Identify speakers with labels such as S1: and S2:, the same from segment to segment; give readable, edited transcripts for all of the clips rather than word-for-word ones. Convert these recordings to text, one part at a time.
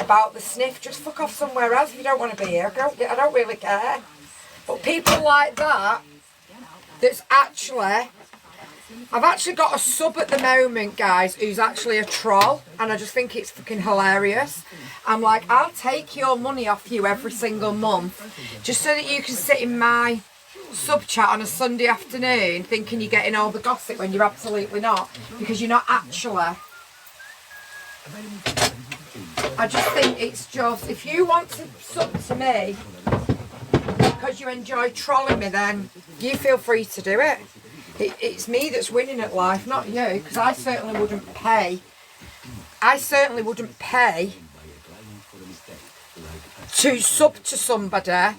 S1: about the sniff, just fuck off somewhere else if you don't want to be here. I don't really care. But people like that, that's actually... I've actually got a sub at the moment, guys, who's actually a troll, and I just think it's fucking hilarious. I'm like, I'll take your money off you every single month just so that you can sit in my sub chat on a Sunday afternoon thinking you're getting all the gossip when you're absolutely not, because you're not actually. I just think it's just, if you want to sub to me because you enjoy trolling me, then you feel free to do it. It's me that's winning at life, not you, because I certainly wouldn't pay. I certainly wouldn't pay to sub to somebody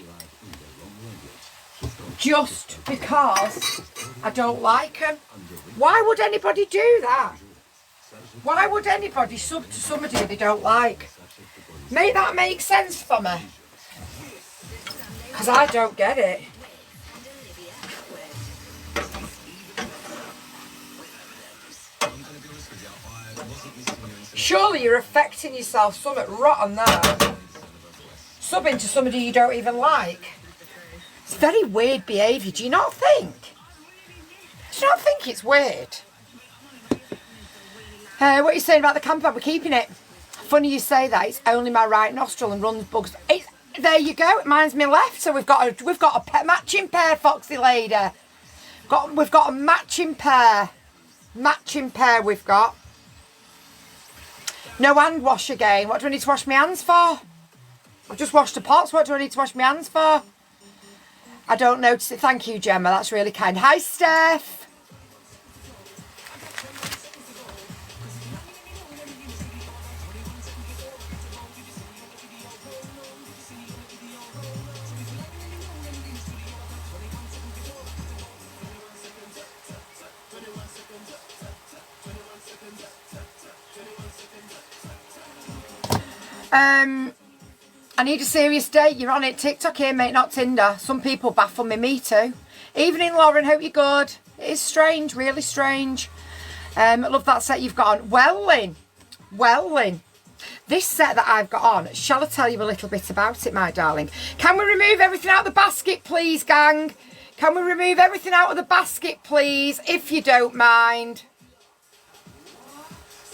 S1: just because I don't like them. Why would anybody do that? Why would anybody sub to somebody they don't like? Make that make sense for me. Because I don't get it. Surely you're affecting yourself, something rotten there. Subbing to somebody you don't even like. It's very weird behaviour, do you not think? Do you not think it's weird? What are you saying about the camper bag? We're keeping it. Funny you say that. It's only my right nostril and runs bugs. There you go. Mine's my left. So we've got a matching pair, Foxy lady. We've got a matching pair. Matching pair we've got. No hand wash again. What do I need to wash my hands for? I've just washed the pots. What do I need to wash my hands for? I don't notice it. Thank you, Gemma. That's really kind. Hi, Steph. I need a serious date. You're on it. TikTok here, mate, not Tinder. Some people baffle me. Me too. Evening, Lauren. Hope you're good. It is strange. Really strange. I love that set you've got on. Well, Lynn. This set that I've got on, shall I tell you a little bit about it, my darling? Can we remove everything out of the basket, please, gang? Can we remove everything out of the basket, please, if you don't mind?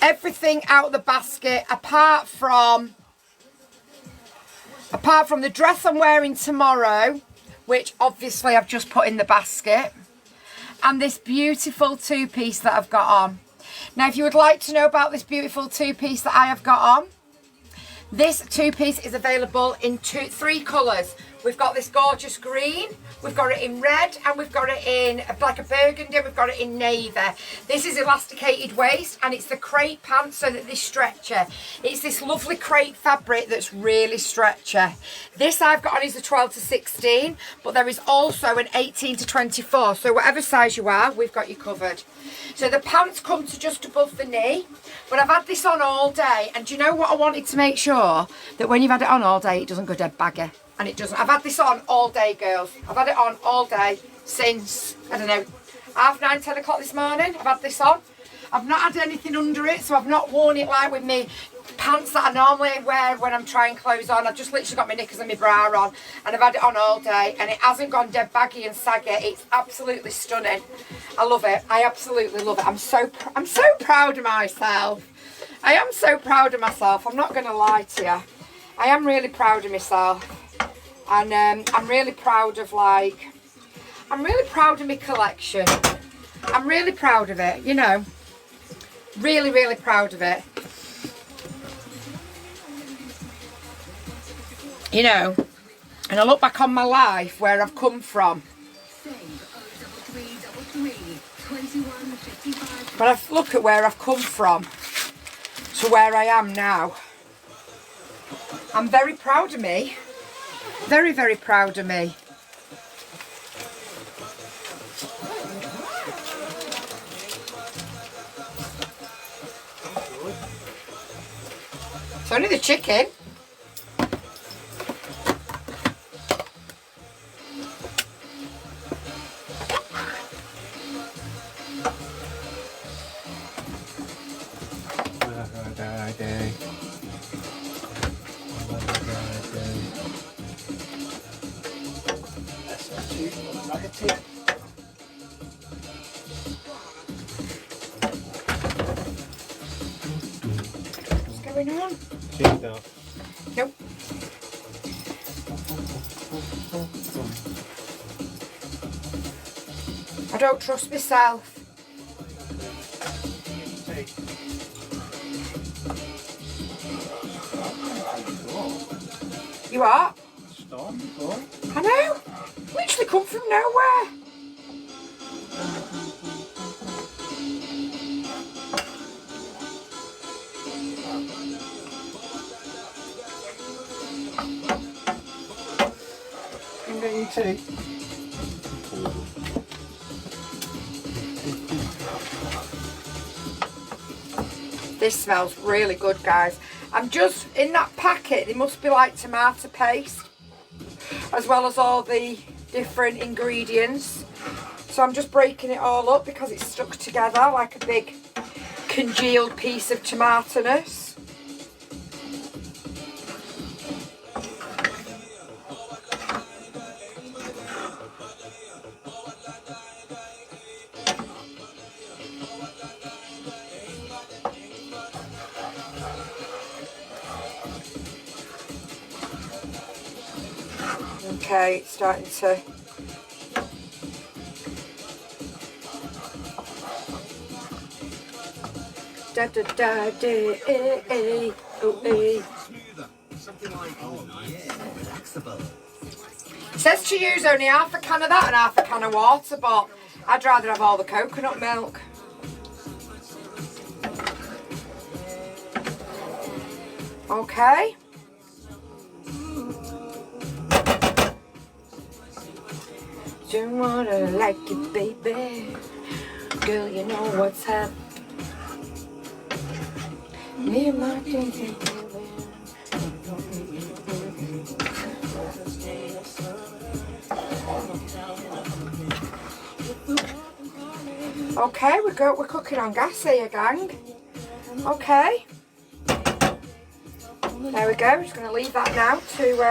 S1: Everything out of the basket apart from the dress I'm wearing tomorrow, which obviously I've just put in the basket, and this beautiful two-piece that I've got on. Now, if you would like to know about this beautiful two-piece that I have got on, this two-piece is available in three colours. We've got this gorgeous green, we've got it in red, and we've got it in like a burgundy, we've got it in navy. This is elasticated waist, and it's the crepe pants so that they stretchy. It's this lovely crepe fabric that's really stretchy. This I've got on is a 12 to 16, but there is also an 18 to 24, so whatever size you are, we've got you covered. So the pants come to just above the knee, but I've had this on all day, and do you know what I wanted to make sure? That when you've had it on all day, it doesn't go dead baggy. And it doesn't. I've had this on all day, girls. I've had it on all day since, I don't know, 9:30, 10 o'clock this morning. I've had this on. I've not had anything under it, so I've not worn it like with me pants that I normally wear when I'm trying clothes on. I've just literally got my knickers and my bra on, and I've had it on all day, and it hasn't gone dead baggy and saggy. It's absolutely stunning. I love it. I absolutely love it. I'm so proud of myself. I am so proud of myself. I'm not going to lie to you. I am really proud of myself. And I'm really proud of my collection. I'm really proud of it, you know. Really, really proud of it. You know, and I look back on my life, where I've come from. But I look at where I've come from to where I am now. I'm very proud of me. Very, very proud of me. It's only the chicken. on.
S2: Cheese now.
S1: Nope. I don't trust myself. You are?
S2: Storm before.
S1: I know. Literally come from nowhere.
S2: I'm getting tea.
S1: This smells really good, guys. I'm just, in that packet, it must be like tomato paste, as well as all the different ingredients. So I'm just breaking it all up because it's stuck together like a big congealed piece of tomato-ness. Okay, it's starting to da da da da
S3: Something like, oh yeah, relaxable.
S1: It says to use only half a can of that and half a can of water, but I'd rather have all the coconut milk. Okay. Don't wanna like it, baby. Girl, you know what's up. Me and my dancing. Okay, we're cooking on gas here, gang. Okay. There we go. I'm just going to leave that now to.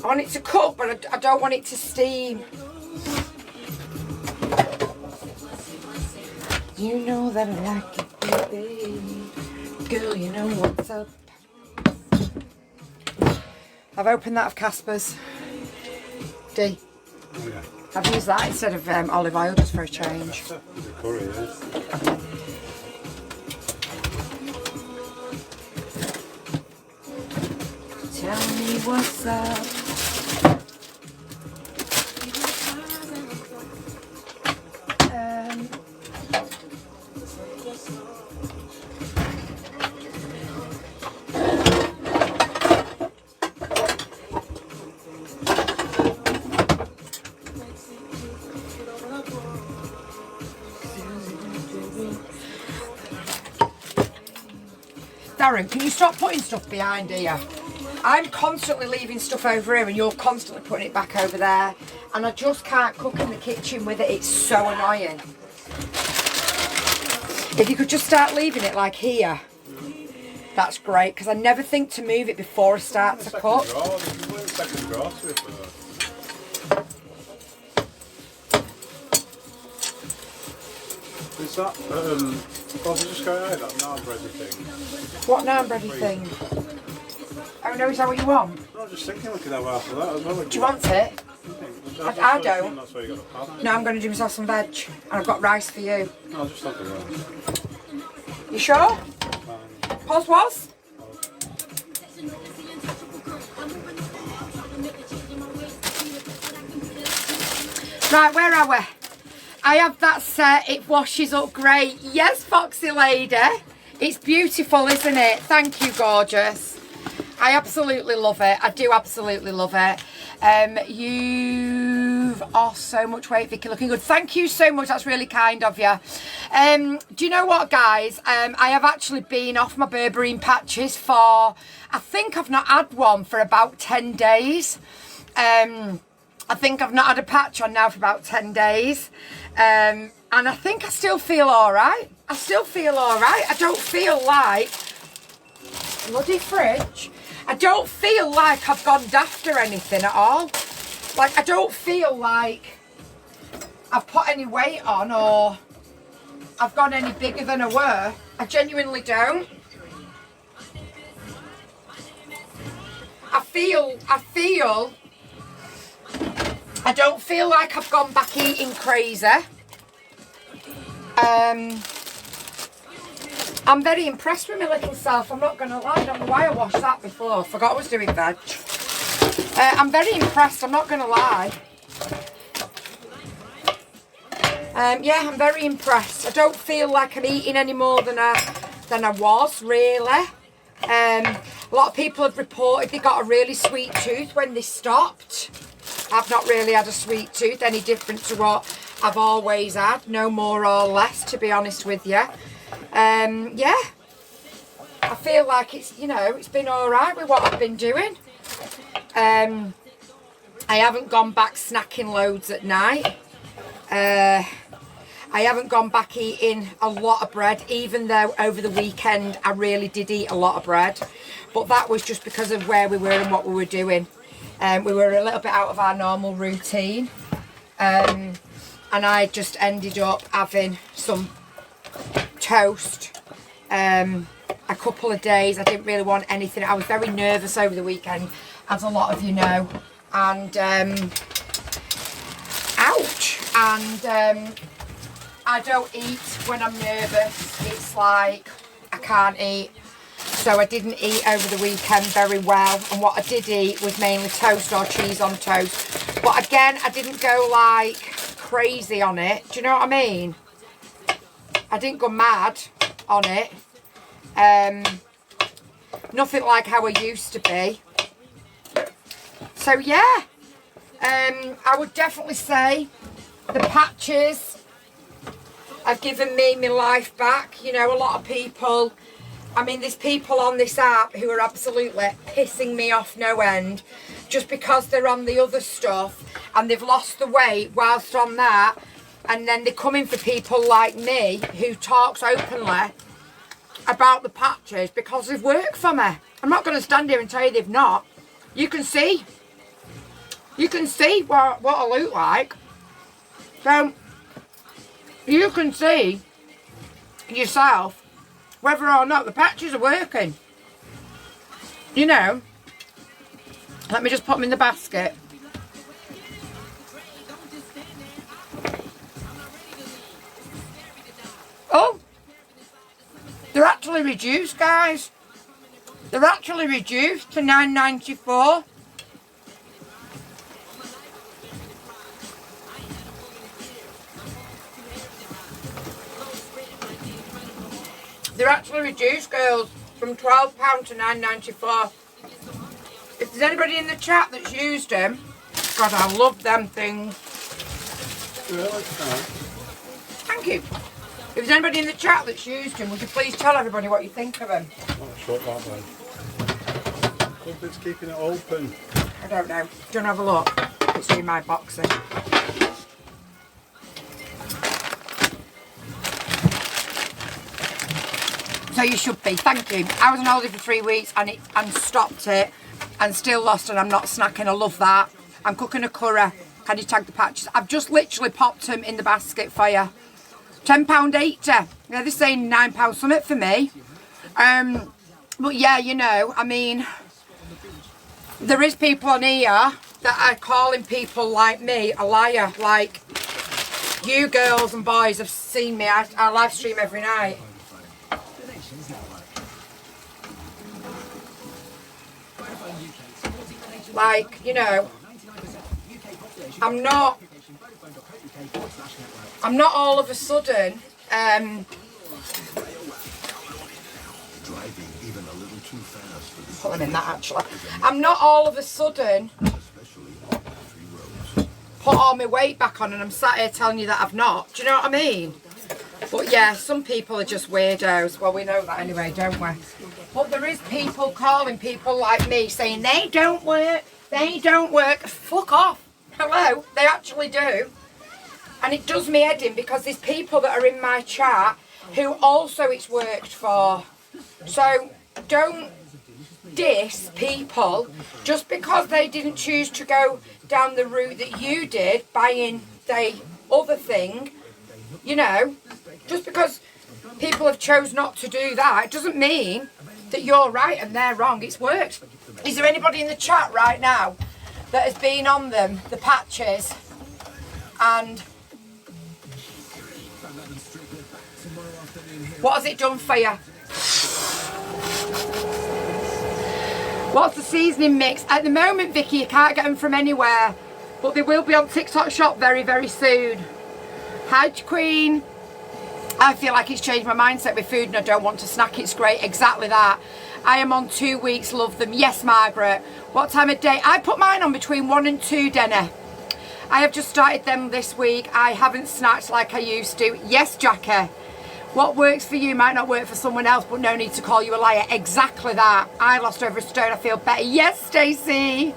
S1: I want it to cook, but I don't want it to steam. You know that I like it, baby. Girl, you know what's up. I've opened that of Casper's. D.
S2: Oh, yeah.
S1: I've used that instead of olive oil just for a change.
S2: The curry, yeah.
S1: Tell me what's up. Darren, can you stop putting stuff behind here? I'm constantly leaving stuff over here and you're constantly putting it back over there. And I just can't cook in the kitchen with it. It's so annoying. If you could just start leaving it like here, that's great. Because I never think to move it before I start to cook.
S2: Is that, well, just go ahead, that naan bready thing.
S1: What naan bready thing? Oh no, is that what you want?
S2: No, I was just thinking we could have half of that as well.
S1: Do you want it? I don't.
S2: That's why you got a pan.
S1: No, I'm going to do myself some veg. And I've got rice for you.
S2: No, I'll just have the rice.
S1: You sure? Pause was? Right, where are we? I have that set. It washes up great. Yes, Foxy Lady. It's beautiful, isn't it? Thank you, gorgeous. I absolutely love it. I do absolutely love it. You've lost so much weight, Vicky, looking good. Thank you so much. That's really kind of you. Do you know what, guys? I have actually been off my berberine patches for, I think I've not had one for about 10 days. I think I've not had a patch on now for about 10 days. And I think I still feel all right. I still feel all right. I don't feel like, bloody fridge, I don't feel like I've gone daft or anything at all. Like, I don't feel like I've put any weight on or I've gone any bigger than I were. I genuinely don't. I don't feel like I've gone back eating crazy. I'm very impressed with my little self, I'm not going to lie. I don't know why I washed that before. Forgot I was doing veg. I'm very impressed, I'm not going to lie. Yeah, I'm very impressed. I don't feel like I'm eating any more than I was, really. A lot of people have reported they got a really sweet tooth when they stopped. I've not really had a sweet tooth, any different to what I've always had. No more or less, to be honest with you. Yeah. I feel like it's, you know, it's been alright with what I've been doing. I haven't gone back snacking loads at night. I haven't gone back eating a lot of bread, even though over the weekend I really did eat a lot of bread. But that was just because of where we were and what we were doing. We were a little bit out of our normal routine. And I just ended up having some toast. A couple of days. I didn't really want anything. I was very nervous over the weekend, as a lot of you know. And, ouch. And, I don't eat when I'm nervous. It's like I can't eat. So I didn't eat over the weekend very well. And what I did eat was mainly toast or cheese on toast. But again, I didn't go like crazy on it. Do you know what I mean? I didn't go mad on it. Nothing like how I used to be. So yeah. I would definitely say the patches have given me my life back. You know, a lot of people, I mean, there's people on this app who are absolutely pissing me off no end just because they're on the other stuff and they've lost the weight whilst on that, and then they're coming for people like me who talks openly about the patches because they've worked for me. I'm not going to stand here and tell you they've not. You can see what I look like. So you can see yourself whether or not the patches are working. You know, let me just put them in the basket. Oh, they're actually reduced, guys. They're actually reduced to $9.94. They're actually reduced, girls, from £12 to $9.94. If there's anybody in the chat that's used them, God, I love them things.
S2: Really?
S1: Thank you. If there's anybody in the chat that's used them, would you please tell everybody what you think of them?
S2: Not shut that way. Something's keeping it open.
S1: I don't know. Do you want to have a look? It's in my boxes. So you should be. Thank you. I was on holiday for 3 weeks and stopped it and still lost, and I'm not snacking. I love that. I'm cooking a curry. Can you tag the patches? I've just literally popped them in the basket for you. £10.80. Yeah, they're saying £9 something for me. But yeah, you know, I mean, there is people on here that are calling people like me a liar. Like, you girls and boys have seen me. I live stream every night. Like, you know, I'm not all of a sudden, put them in that actually. I'm not all of a sudden put all my weight back on and I'm sat here telling you that I've not. Do you know what I mean? But yeah, some people are just weirdos. Well, we know that anyway, don't we? But there is people calling people like me saying they don't work, they don't work. Fuck off. Hello, they actually do. And it does me head in because there's people that are in my chat who also it's worked for. So don't diss people just because they didn't choose to go down the route that you did, buying the other thing. You know, just because people have chose not to do that, it doesn't mean that you're right and they're wrong. It's worked. Is there anybody in the chat right now that has been on them, the patches, and what has it done for you? What's the seasoning mix? At the moment, Vicky, you can't get them from anywhere, but they will be on TikTok Shop very, very soon. Hi, Queen. I feel like it's changed my mindset with food and I don't want to snack. It's great. Exactly that. I am on 2 weeks. Love them. Yes, Margaret. What time of day? I put mine on between 1 and 2, Denny. I have just started them this week. I haven't snacked like I used to. Yes, Jackie. What works for you might not work for someone else, but no need to call you a liar. Exactly that. I lost over a stone. I feel better. Yes, Stacey.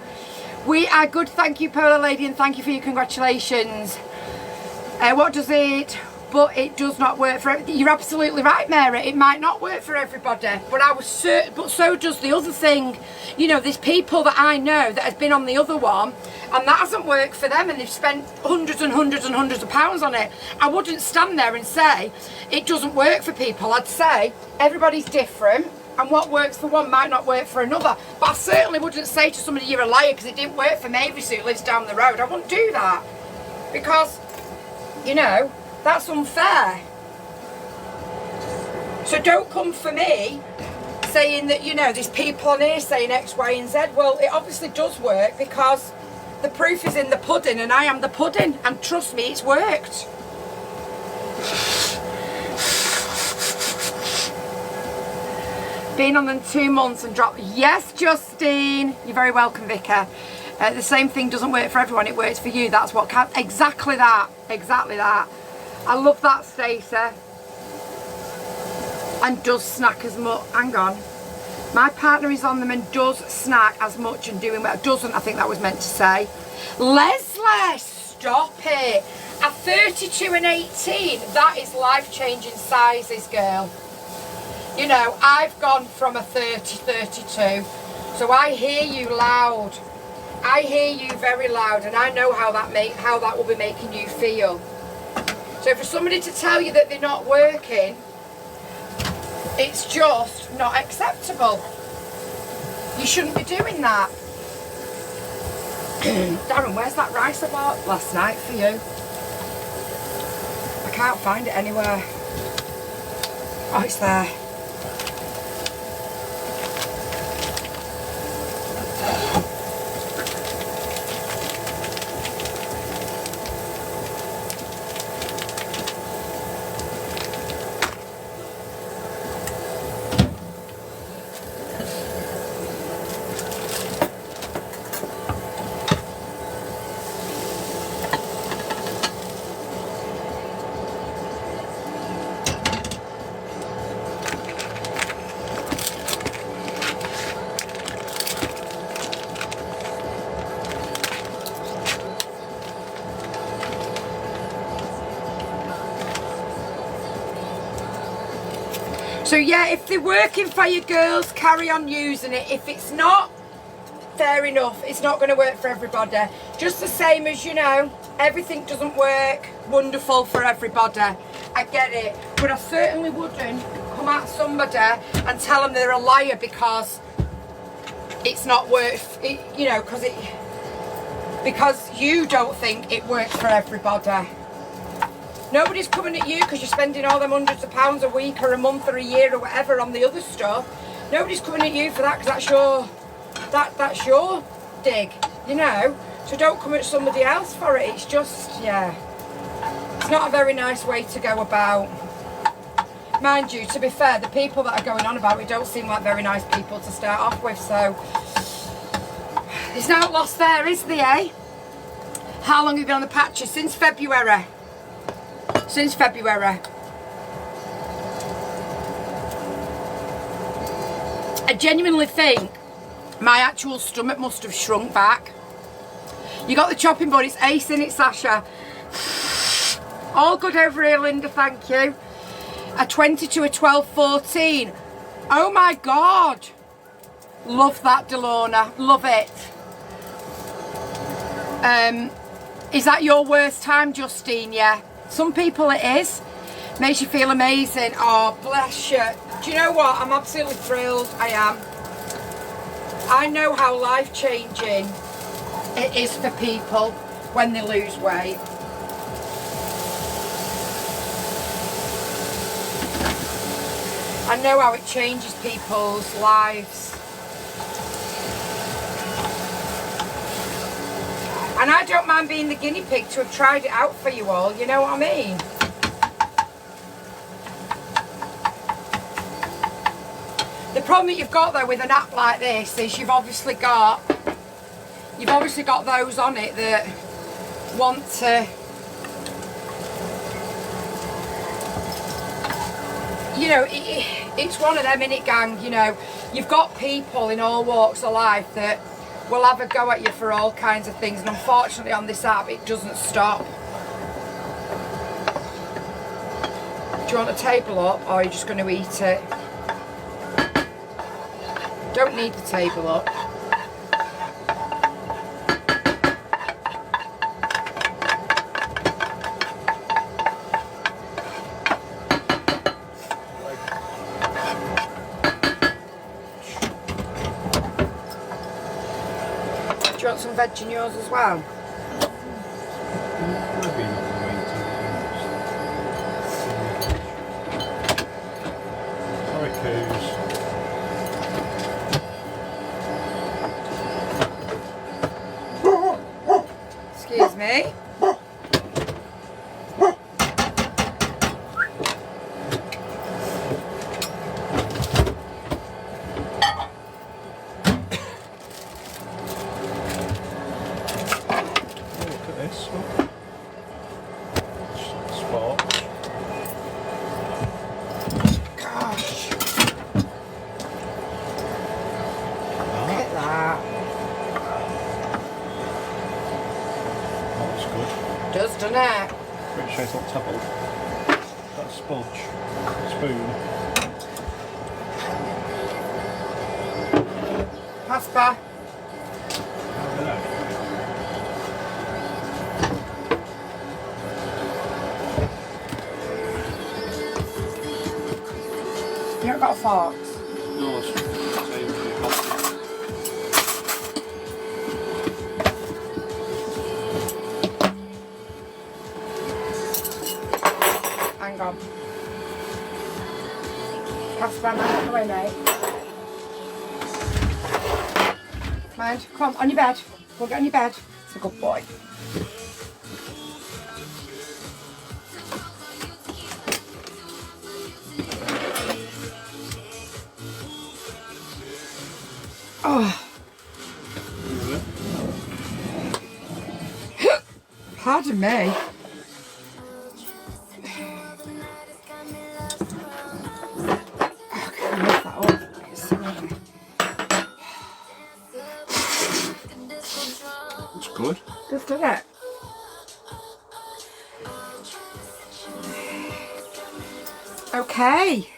S1: We are good. Thank you, Polar Lady, and thank you for your congratulations. What does it... But it does not work for... You're absolutely right, Mary. It might not work for everybody. But but so does the other thing. You know, there's people that I know that has been on the other one, and that hasn't worked for them, and they've spent hundreds and hundreds and hundreds of pounds on it. I wouldn't stand there and say it doesn't work for people. I'd say everybody's different, and what works for one might not work for another. But I certainly wouldn't say to somebody you're a liar because it didn't work for Mavis who lives down the road. I wouldn't do that because, you know, that's unfair. So don't come for me saying that, you know, there's people on here saying X, Y and Z. Well, it obviously does work because the proof is in the pudding and I am the pudding, and trust me, it's worked. Been on them 2 months and dropped. Yes, Justine. You're very welcome, Vicar. The same thing doesn't work for everyone. It works for you. That's what counts. Exactly that. Exactly that. I love that, Stacey. And does snack as much. Hang on. My partner is on them and does snack as much and doing well. Doesn't, I think that was meant to say. Leslie, stop it. At 32 and 18, that is life-changing sizes, girl. You know, I've gone from a 30, 32. So I hear you loud. I hear you very loud, and I know how that will be making you feel. So for somebody to tell you that they're not working, it's just not acceptable. You shouldn't be doing that. Darren, where's that rice I bought last night for you? I can't find it anywhere. Oh, it's there. So yeah, if they're working for you girls, carry on using it. If it's not, fair enough. It's not going to work for everybody. Just the same as, you know, everything doesn't work wonderful for everybody. I get it. But I certainly wouldn't come at somebody and tell them they're a liar because it's not worth it, you know, because you don't think it works for everybody. Nobody's coming at you because you're spending all them hundreds of pounds a week or a month or a year or whatever on the other stuff. Nobody's coming at you for that because that's your dig, you know. So don't come at somebody else for it. It's just, yeah, it's not a very nice way to go about. Mind you, to be fair, the people that are going on about it don't seem like very nice people to start off with. So there's no loss there, is there, eh? How long have you been on the patches? Since February. Since February. I genuinely think my actual stomach must have shrunk back. You got the chopping board, it's ace in it, Sasha. All good over here, Linda, thank you. A 20 to a 12, 14. Oh my God. Love that, Delona, love it. Is that your worst time, Justine? Yeah. Some people it is. Makes you feel amazing. Oh, bless you. Do you know what? I'm absolutely thrilled. I am. I know how life-changing it is for people when they lose weight. I know how it changes people's lives. And I don't mind being the guinea pig to have tried it out for you all, you know what I mean? The problem that you've got though with an app like this is you've obviously got those on it that want to, you know, it's one of them, innit, gang, you know. You've got people in all walks of life that will have a go at you for all kinds of things, and unfortunately on this app it doesn't stop. Do you want a table up, or are you just going to eat it? Don't need the table up. Do you want some veg in yours as well?
S2: Sorry, coos.
S1: Excuse me. Gosh. Look at that.
S2: That's good.
S1: Does, doesn't it?
S2: Pretty sure it's not table. That's sponge. Spoon.
S1: Pasta. You haven't got forks?
S2: No, it's same
S1: Hang on. Pasta, man, out the way, mate. Mind, come on your bed. Go get on your bed. It's a good boy. Oh. Pardon me.
S2: It's good.
S1: Just did it. Okay.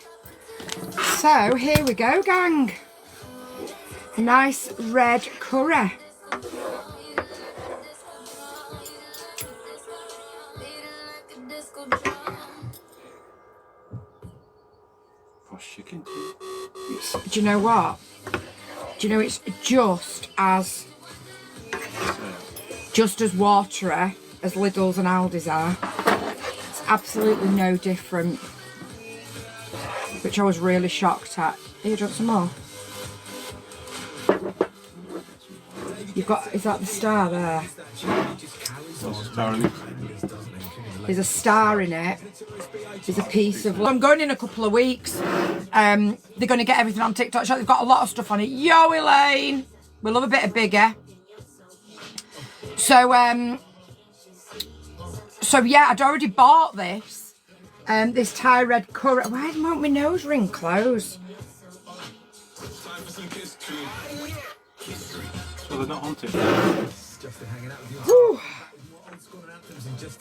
S1: So here we go, gang. Nice red curry.
S2: Fresh chicken.
S1: Do you know what? Do you know it's just as watery as Lidl's and Aldi's are. It's absolutely no different, which I was really shocked at. Here, do you want some more? You've got, is that the star there? There's a star in it. There's a piece of... I'm going in a couple of weeks. They're going to get everything on TikTok Shop. They've got a lot of stuff on it. Yo, Elaine! We love a bit of bigger. So yeah, I'd already bought this. This Thai red curry. Why won't my nose ring close?
S2: So they're not haunted.
S1: Whew.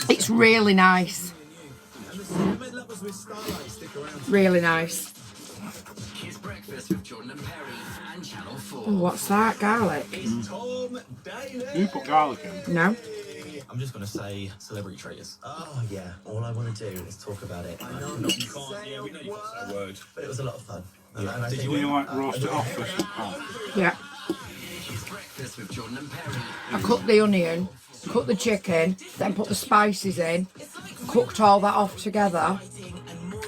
S1: It's really nice. Really nice. Ooh, what's that? Garlic?
S2: You put garlic in?
S1: No.
S3: I'm just going to say celebrity traitors.
S4: Oh, yeah. All I want to do is talk about it.
S3: I know
S2: No, you can't. Yeah, we know you can't say a word.
S4: But it was a lot of fun.
S3: Yeah.
S4: And I
S3: Did
S4: think
S2: Do you like roast it off for some
S1: Yeah.
S3: It's breakfast with Jordan and Perry.
S1: I cooked the onion, cooked the chicken, then put the spices in, cooked all that off together,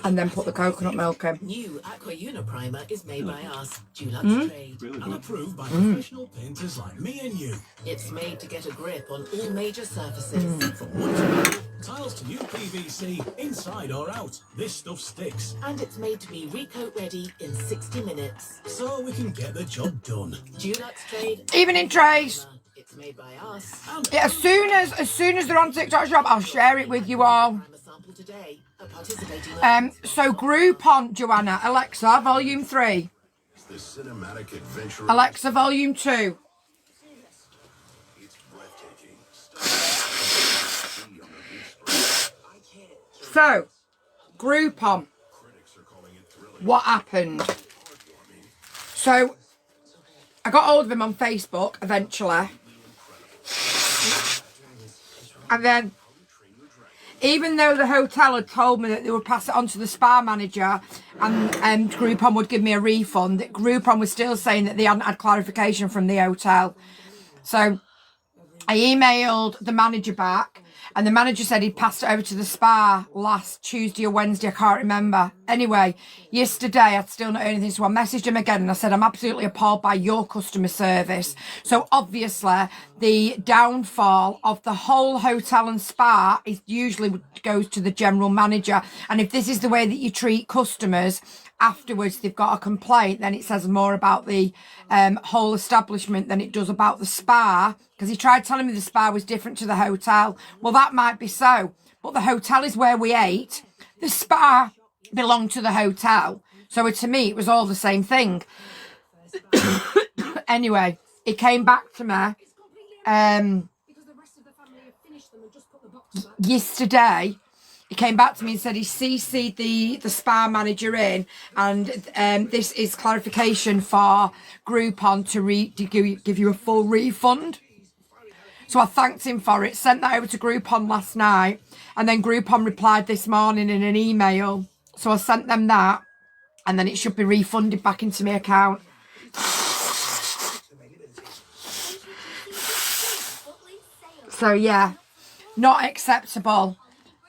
S1: and then put the coconut milk in.
S5: New Aqua Primer is made by us, Dulux Trade.
S2: Really
S6: And
S2: good.
S6: approved by professional painters like me and you.
S5: It's made to get a grip on all major surfaces.
S6: From wood to metal, tiles to new PVC, inside or out, this stuff sticks.
S5: And it's made to be recoat ready in 60 minutes.
S6: So we can get the job done.
S5: Dulux Trade.
S1: Evening, Trace.
S5: It's made by us.
S6: And
S1: Yeah, as soon as they're on TikTok Shop, I'll share it with you all.
S5: Primer sample today. A participating
S1: So Groupon, Joanna, Alexa, volume 3.
S7: The cinematic adventure.
S1: Alexa, volume 2.
S7: It's breathtaking.
S1: So, Groupon,
S7: Critics are calling it thrilling.
S1: what happened? So, I got hold of him on Facebook eventually. And then, even though the hotel had told me that they would pass it on to the spa manager and Groupon would give me a refund, Groupon was still saying that they hadn't had clarification from the hotel. So I emailed the manager back, and the manager said he'd passed it over to the spa last Tuesday or Wednesday, I can't remember. Anyway, yesterday I'd still not heard anything, so I messaged him again and I said, I'm absolutely appalled by your customer service. So obviously the downfall of the whole hotel and spa is usually goes to the general manager. And if this is the way that you treat customers, afterwards they've got a complaint, then it says more about the whole establishment than it does about the spa, because he tried telling me the spa was different to the hotel. Well, that might be so, but the hotel is where we ate. The spa belonged to the hotel, so to me it was all the same thing. Anyway, he came back to me yesterday. He came back to me and said he CC'd the spa manager in, and this is clarification for Groupon to give you a full refund. So I thanked him for it, sent that over to Groupon last night, and then Groupon replied this morning in an email. So I sent them that, and then it should be refunded back into my account. So yeah, not acceptable.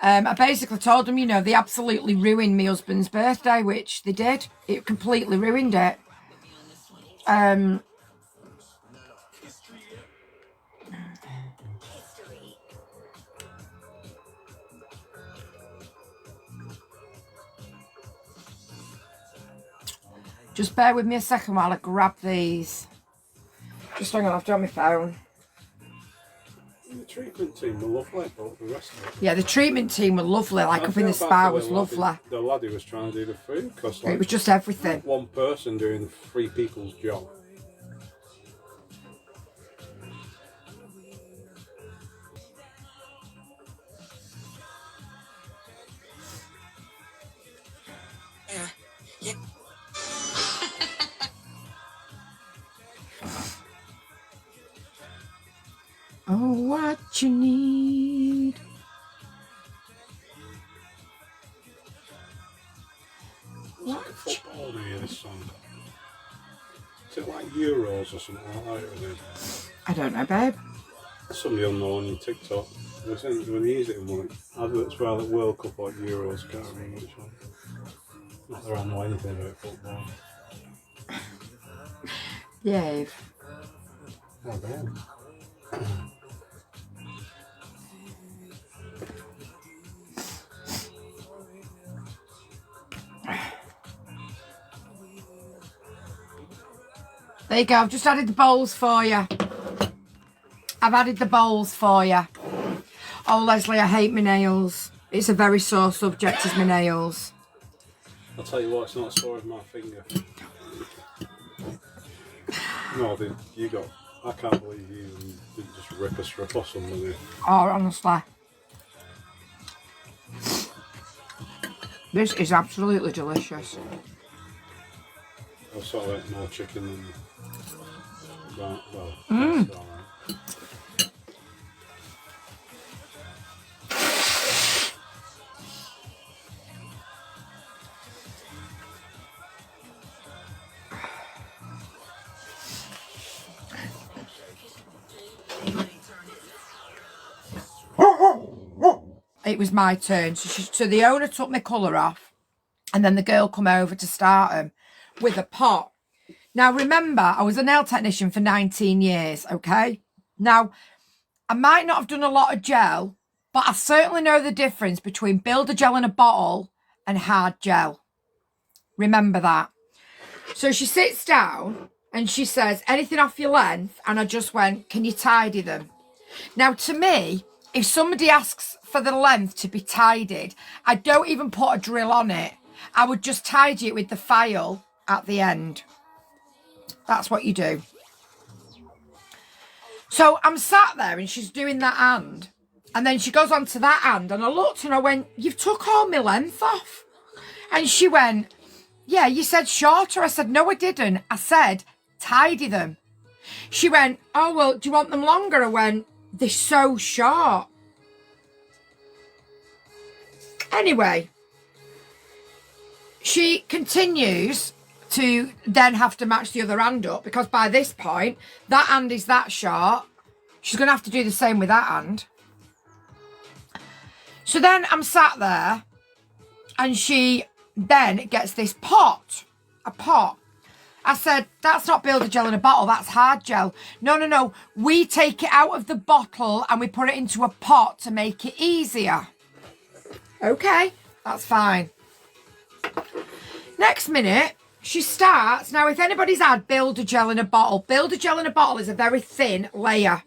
S1: I basically told them, you know, they absolutely ruined my husband's birthday, which they did. It completely ruined it. Just bear with me a second while I grab these. Just hang on, I've done my phone.
S2: The treatment team were lovely, but the rest of it.
S1: Yeah, the treatment team were lovely, like
S2: I
S1: up in the
S2: feel bad
S1: spa
S2: for
S1: was lovely.
S2: The lad who was trying to do the food, because
S1: It was just everything.
S2: one person doing 3 people's job.
S1: Oh, what you need.
S2: What's like football do you this song? Is it like Euros or something like that? Or
S1: I don't know, babe.
S2: somebody will know on your TikTok. When they use it in one adverts for the World Cup or Euros, I can't remember which one. Not that I know anything about football.
S1: Yeah.
S2: Oh, damn.
S1: There you go, I've just added the bowls for you. I've added the bowls for you. Oh, Leslie, I hate my nails. It's a very sore subject, is my nails.
S2: I'll tell you what, it's not as sore as my finger. No, you got... I can't believe you didn't just rip a strip or something.
S1: Oh, honestly. This is absolutely delicious.
S2: I sort of ate more chicken than... Well, that's all right.
S1: it was my turn. So the owner took my colour off, and then the girl come over to start them with a pot. Now, remember, I was a nail technician for 19 years, okay? Now, I might not have done a lot of gel, but I certainly know the difference between builder gel in a bottle and hard gel. Remember that. So she sits down and she says, anything off your length? And I just went, can you tidy them? Now, to me, if somebody asks for the length to be tidied, I don't even put a drill on it. I would just tidy it with the file at the end. That's what you do. So I'm sat there and she's doing that hand. And then she goes on to that hand. And I looked and I went, you've took all my length off. And she went, yeah, you said shorter. I said, no, I didn't. I said, tidy them. She went, oh, well, do you want them longer? I went, they're so short. Anyway, she continues to then have to match the other hand up, because by this point, that hand is that short. She's going to have to do the same with that hand. So then I'm sat there and she then gets this pot, a pot. I said, that's not builder gel in a bottle, that's hard gel. No. We take it out of the bottle and we put it into a pot to make it easier. Okay, that's fine. Next minute, she starts. Now, if anybody's had builder gel in a bottle is a very thin layer.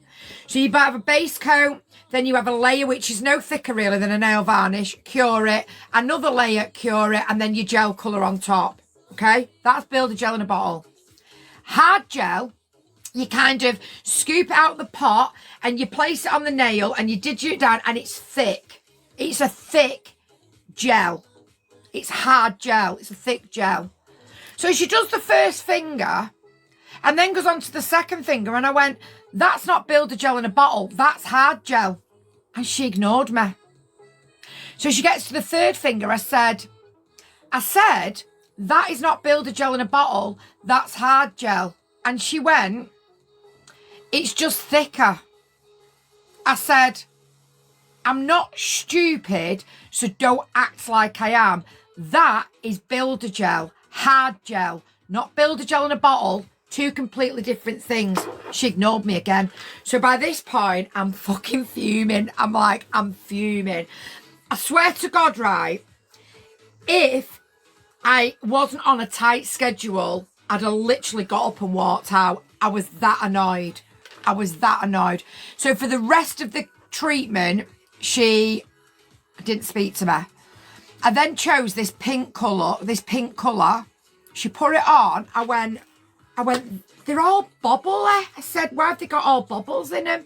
S1: So you have a base coat, then you have a layer which is no thicker really than a nail varnish, cure it, another layer, cure it, and then your gel colour on top. Okay, that's builder gel in a bottle. Hard gel, you kind of scoop it out the pot and you place it on the nail and you digit it down and it's thick. It's a thick gel. It's hard gel. It's a thick gel. So she does the first finger and then goes on to the second finger. And I went, that's not builder gel in a bottle. That's hard gel. And she ignored me. So she gets to the third finger. I said, that is not builder gel in a bottle. That's hard gel. And she went, it's just thicker. I said, I'm not stupid, so don't act like I am. That is builder gel, hard gel, not builder gel in a bottle. Two completely different things. She ignored me again. So by this point, I'm fucking fuming. I'm fuming. I swear to God, right, if I wasn't on a tight schedule, I'd have literally got up and walked out. I was that annoyed. So for the rest of the treatment, she didn't speak to me. I then chose this pink colour. She put it on. I went, they're all bubbly. I said, why have they got all bubbles in them?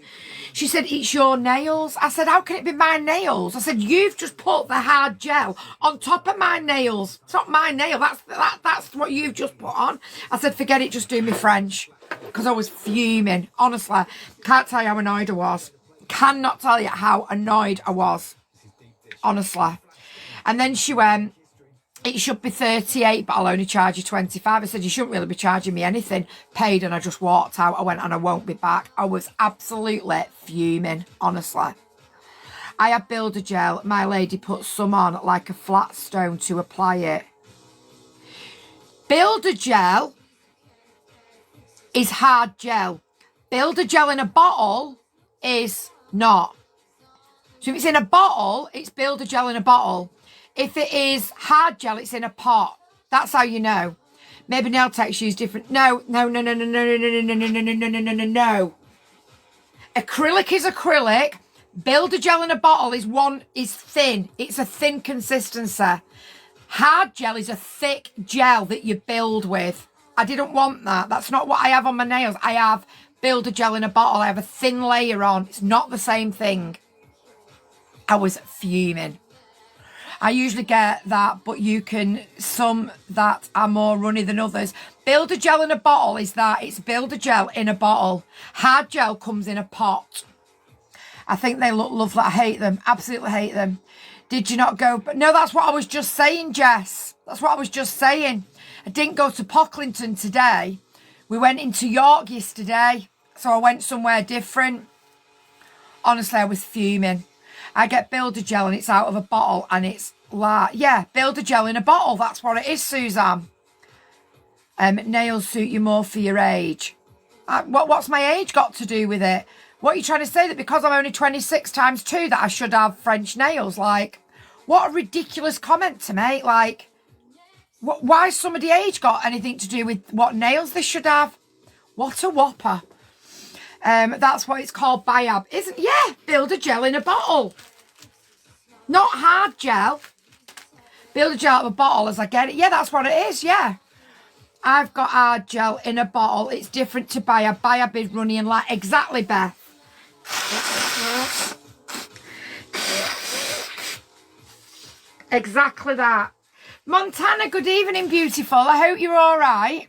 S1: She said, it's your nails. I said, how can it be my nails? I said, you've just put the hard gel on top of my nails. It's not my nail. That's what you've just put on. I said, forget it, just do me French. Because I was fuming. Honestly, can't tell you how annoyed I was. Cannot tell you how annoyed I was. Honestly. And then she went, it should be 38, but I'll only charge you 25. I said, you shouldn't really be charging me anything. Paid, and I just walked out. I went, and I won't be back. I was absolutely fuming, honestly. I had builder gel. My lady put some on like a flat stone to apply it. Builder gel is hard gel. Builder gel in a bottle is not. So if it's in a bottle, it's builder gel in a bottle. If it is hard gel, it's in a pot. That's how you know. Maybe nail techs use different. No. Acrylic is acrylic. Builder gel in a bottle is thin. It's a thin consistency. Hard gel is a thick gel that you build with. I didn't want that. That's not what I have on my nails. I have builder gel in a bottle. I have a thin layer on. It's not the same thing. I was fuming. I usually get that, but you can, some that are more runny than others. Builder gel in a bottle is that. It's builder gel in a bottle. Hard gel comes in a pot. I think they look lovely. I hate them. Absolutely hate them. Did you not go? But no, that's what I was just saying, Jess. That's what I was just saying. I didn't go to Pocklington today. We went into York yesterday. So I went somewhere different. Honestly, I was fuming. I get Builder Gel and it's out of a bottle and it's like, yeah, Builder Gel in a bottle. That's what it is, Suzanne. Nails suit you more for your age. What's my age got to do with it? What are you trying to say? That because I'm only 26 times 2 that I should have French nails? Like, what a ridiculous comment to make. Like, why somebody age got anything to do with what nails they should have? What a whopper. That's what it's called, Biab. Isn't, yeah, Builder Gel in a bottle. Not hard gel. Builder Gel out of a bottle as I get it. Yeah, that's what it is, yeah. I've got hard gel in a bottle. It's different to Biab. Biab is runny and light. Exactly, Beth. Exactly that. Montana, good evening, beautiful. I hope you're all right.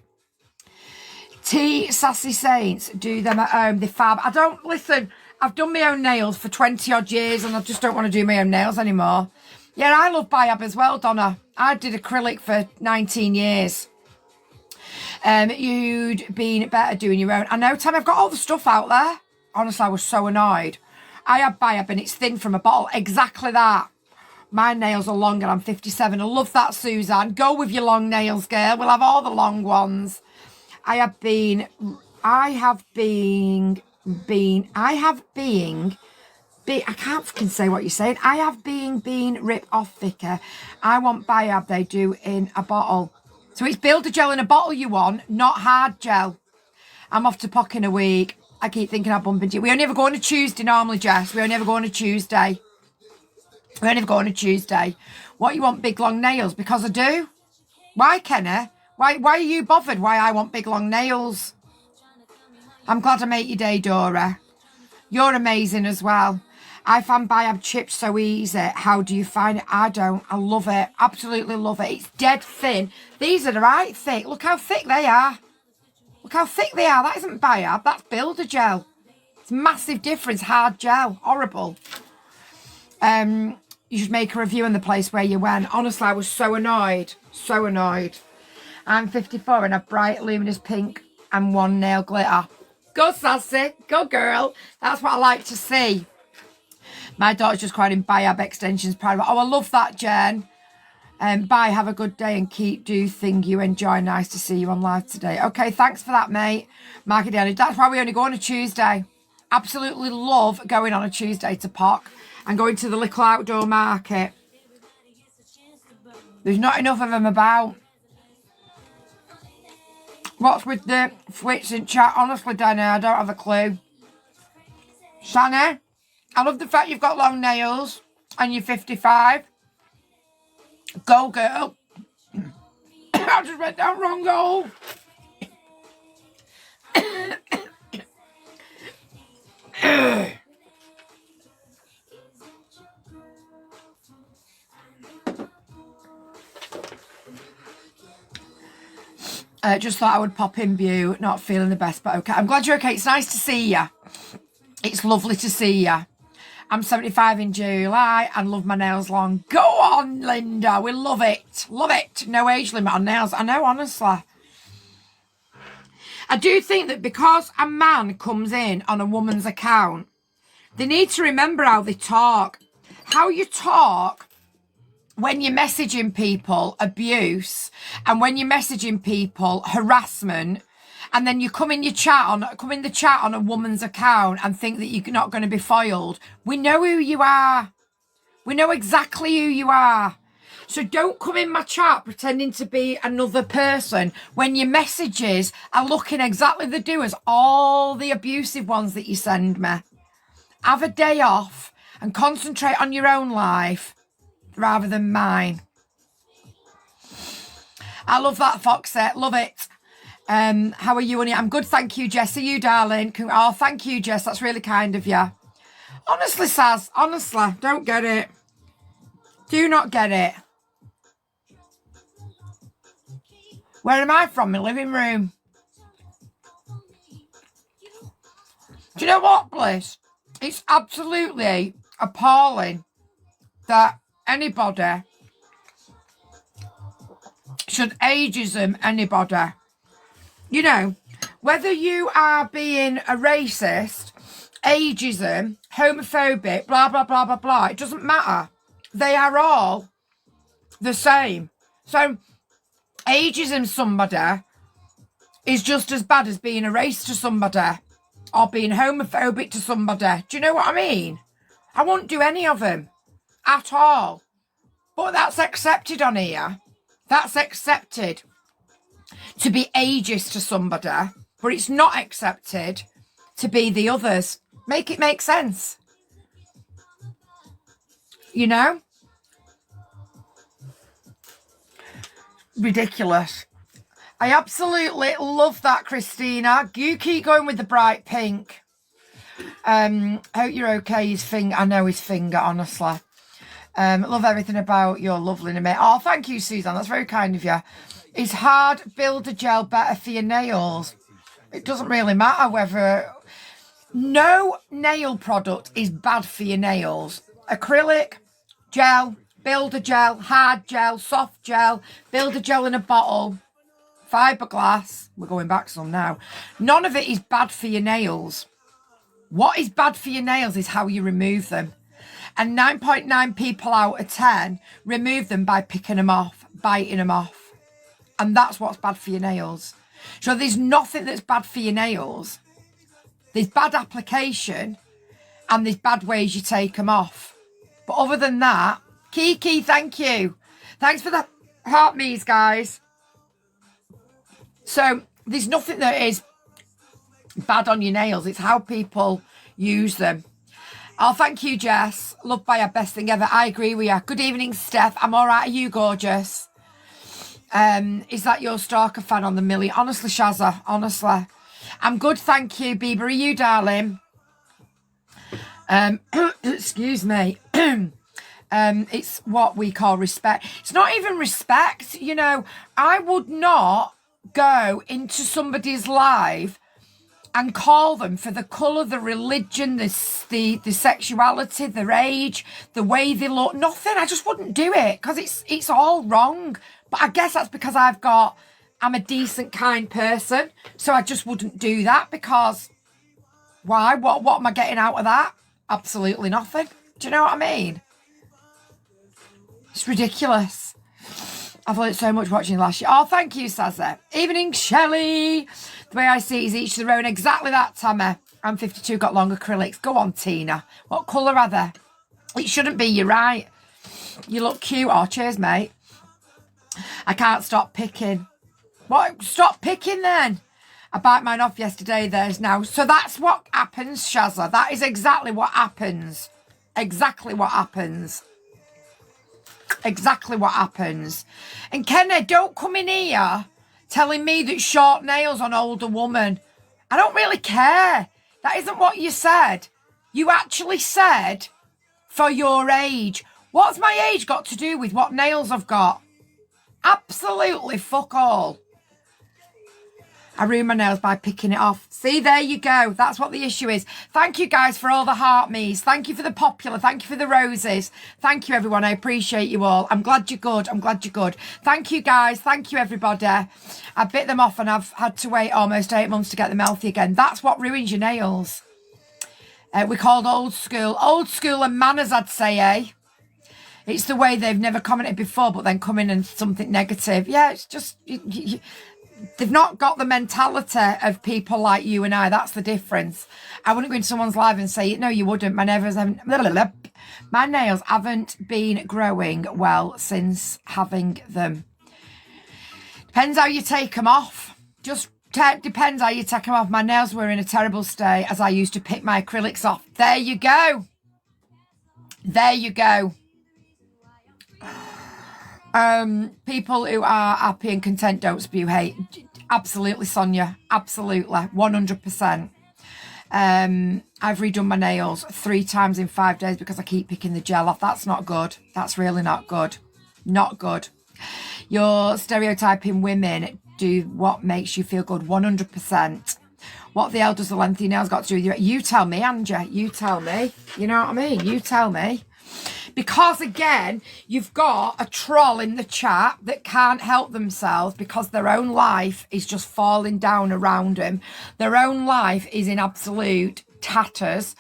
S1: T Sassy Saints, do them at home. They're fab. I don't, listen, I've done my own nails for 20 odd years and I just don't want to do my own nails anymore. Yeah, I love Biab as well, Donna. I did acrylic for 19 years. You'd been better doing your own. I know, Tam, I've got all the stuff out there. Honestly, I was so annoyed. I have Biab and it's thin from a bottle. Exactly that. My nails are long and I'm 57. I love that, Suzanne. Go with your long nails, girl. We'll have all the long ones. I have been, I can't fucking say what you're saying. I have been ripped off, Vicar. I want Biab, they do in a bottle. So it's Builder Gel in a bottle you want, not hard gel. I'm off to POC in a week. I keep thinking I'll bump into you. We only ever go on a Tuesday normally, Jess. We only ever go on a Tuesday. We only ever go on a Tuesday. What, you want big long nails? Because I do. Why, Kenna? Why are you bothered why I want big long nails? I'm glad I made your day, Dora. You're amazing as well. I find Biab chips so easy. How do you find it? I don't. I love it. Absolutely love it. It's dead thin. These are the right thick. Look how thick they are. Look how thick they are. That isn't Biab. That's Builder Gel. It's a massive difference. Hard gel. Horrible. You should make a review on the place where you went. Honestly, I was so annoyed. So annoyed. I'm 54 and a bright luminous pink and one nail glitter. Go, Sassy. Go, girl. That's what I like to see. My daughter's just crying in Biab extensions. Proud of it. Oh, I love that, Jen. Bye, have a good day and do thing you enjoy. Nice to see you on live today. Okay, thanks for that, mate. Market Daily. That's why we only go on a Tuesday. Absolutely love going on a Tuesday to POC and going to the little outdoor market. There's not enough of them about. What's with the switch in chat? Honestly, Dana, I don't have a clue. Shanna, I love the fact you've got long nails and you're 55. Go, girl. I just went down wrong goal. Just thought I would pop in view. Not feeling the best, but okay. I'm glad you're okay. It's nice to see you. It's lovely to see you. I'm 75 in July and love my nails long. Go on, Linda. We love it. Love it. No age limit on nails. I know, honestly. I do think that because a man comes in on a woman's account, they need to remember how they talk. How you talk when you're messaging people abuse and when you're messaging people harassment, and then you come in the chat on a woman's account and think that you're not going to be foiled. We know who you are. We know exactly who you are. So don't come in my chat pretending to be another person when your messages are looking exactly the do as all the abusive ones that you send me. Have a day off and concentrate on your own life rather than mine. I love that, Foxy. Love it. How are you, honey? I'm good, thank you, Jess. Are you, darling? Oh, thank you, Jess. That's really kind of you. Honestly, Saz, honestly, don't get it. Do not get it. Where am I from? My living room. Do you know what, Bliss? It's absolutely appalling that anybody should ageism anybody. You know, whether you are being a racist, ageism, homophobic, blah, blah, blah, blah, blah. It doesn't matter. They are all the same. So ageism somebody is just as bad as being a race to somebody or being homophobic to somebody. Do you know what I mean? I won't do any of them at all. But that's accepted on here. That's accepted to be ageist to somebody, but it's not accepted to be the others. Make it make sense. You know? Ridiculous. I absolutely love that, Christina. You keep going with the bright pink. Hope you're okay. His finger, I know his finger, honestly. Love everything about your lovely mate. Oh, thank you, Suzanne. That's very kind of you. Is hard builder gel better for your nails? It doesn't really matter whether... No nail product is bad for your nails. Acrylic, gel, builder gel, hard gel, soft gel, builder gel in a bottle, fiberglass. We're going back some now. None of it is bad for your nails. What is bad for your nails is how you remove them. And 9.9 people out of 10 remove them by picking them off, biting them off. And that's what's bad for your nails. So there's nothing that's bad for your nails. There's bad application and there's bad ways you take them off. But other than that, Kiki, thank you. Thanks for the heart me's, guys. So there's nothing that is bad on your nails. It's how people use them. Oh, thank you, Jess. Loved by our best thing ever. I agree with you. Good evening, Steph. I'm all right. Are you gorgeous? Is that your stalker fan on the millie? Honestly, Shazza, honestly. I'm good, thank you. Bieber, are you, darling? Excuse me. It's what we call respect. It's not even respect, you know. I would not go into somebody's life and call them for the colour, the religion, the sexuality, their age, the way they look. Nothing. I just wouldn't do it because it's all wrong. But I guess that's because I'm a decent, kind person. So I just wouldn't do that because why? What am I getting out of that? Absolutely nothing. Do you know what I mean? It's ridiculous. I've learned so much watching last year. Oh, thank you, Sazza. Evening, Shelley. The way I see it is each to their own. Exactly that, Tammy. I'm 52, got long acrylics. Go on, Tina. What colour are they? It shouldn't be, you're right. You look cute. Oh, cheers, mate. I can't stop picking. What? Stop picking then. I bite mine off yesterday. There's now. So that's what happens, Shazza. That is exactly what happens. Exactly what happens. Exactly what happens. And Kenny, don't come in here telling me that short nails on older woman. I don't really care. That isn't what you said. You actually said for your age. What's my age got to do with what nails I've got? Absolutely fuck all. I ruin my nails by picking it off. See, there you go. That's what the issue is. Thank you, guys, for all the heart me's. Thank you for the popular. Thank you for the roses. Thank you, everyone. I appreciate you all. I'm glad you're good. I'm glad you're good. Thank you, guys. Thank you, everybody. I bit them off and I've had to wait almost 8 months to get them healthy again. That's what ruins your nails. We're called old school. Old school and manners, I'd say, eh? It's the way they've never commented before, but then come in and something negative. Yeah, it's just... They've not got the mentality of people like you and I. That's the difference. I wouldn't go into someone's live and say, no, you wouldn't. My nails haven't been growing well since having them. Depends how you take them off. Just depends how you take them off. My nails were in a terrible state as I used to pick my acrylics off. There you go. There you go. People who are happy and content don't spew hate. Absolutely, Sonia. Absolutely. 100%. I've redone my nails 3 times in 5 days because I keep picking the gel off. That's not good. That's really not good. Not good. You're stereotyping women do what makes you feel good. 100%. What the hell does the lengthy nails got to do with you? You tell me, Angie. You tell me. You know what I mean? You tell me. Because, again, you've got a troll in the chat that can't help themselves because their own life is just falling down around them. Their own life is in absolute tatters.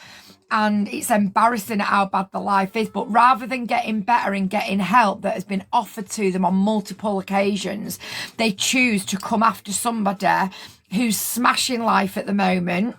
S1: And it's embarrassing at how bad the life is. But rather than getting better and getting help that has been offered to them on multiple occasions, they choose to come after somebody who's smashing life at the moment,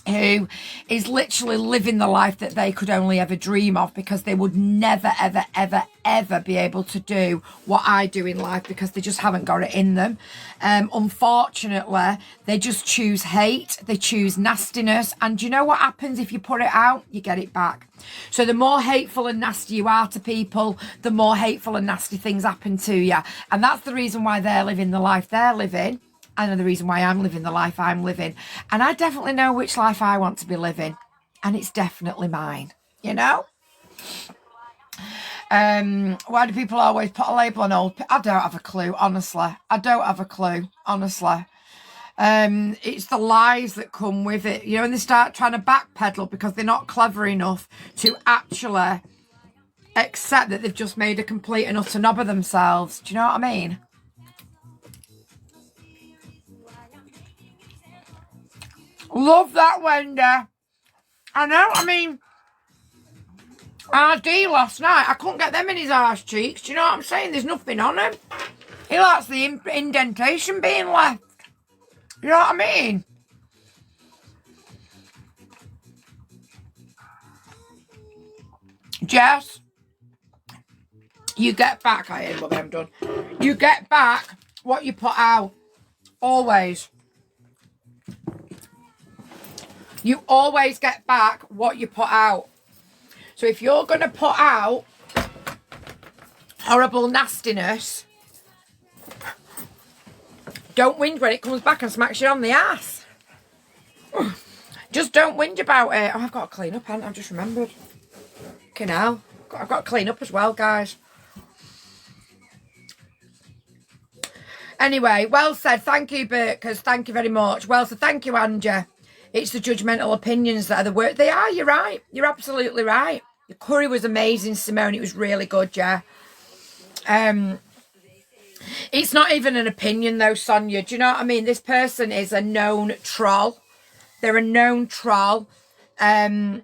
S1: who is literally living the life that they could only ever dream of, because they would never, ever, ever, ever be able to do what I do in life, because they just haven't got it in them. Unfortunately, they just choose hate, they choose nastiness, and you know what happens if you put it out? You get it back. So the more hateful and nasty you are to people, the more hateful and nasty things happen to you. And that's the reason why they're living the life they're living. I know the reason why I'm living the life I'm living. And I definitely know which life I want to be living. And it's definitely mine, you know? Why do people always put a label on old people? I don't have a clue, honestly. I don't have a clue, honestly. It's the lies that come with it. You know, and they start trying to backpedal because they're not clever enough to actually accept that they've just made a complete and utter knob of themselves. Do you know what I mean? Love that, Wendy. I know, I mean, RD last night, I couldn't get them in his arse cheeks. Do you know what I'm saying? There's nothing on him. He likes the indentation being left. You know what I mean? Jess, you get back. I ain't I'm done. You get back what you put out. Always. You always get back what you put out. So if you're going to put out horrible nastiness, don't whinge when it comes back and smacks you on the ass. Just don't whinge about it. Oh, I've got to clean up, haven't I? I've just remembered. Okay, now. I've got to clean up as well, guys. Anyway, well said. Thank you, Burkers. Thank you very much. Well said. Thank you, Angie. It's the judgmental opinions that are the worst. They are, you're right. You're absolutely right. The curry was amazing, Simone. It was really good, yeah. It's not even an opinion, though, Sonia. Do you know what I mean? This person is a known troll. They're a known troll. And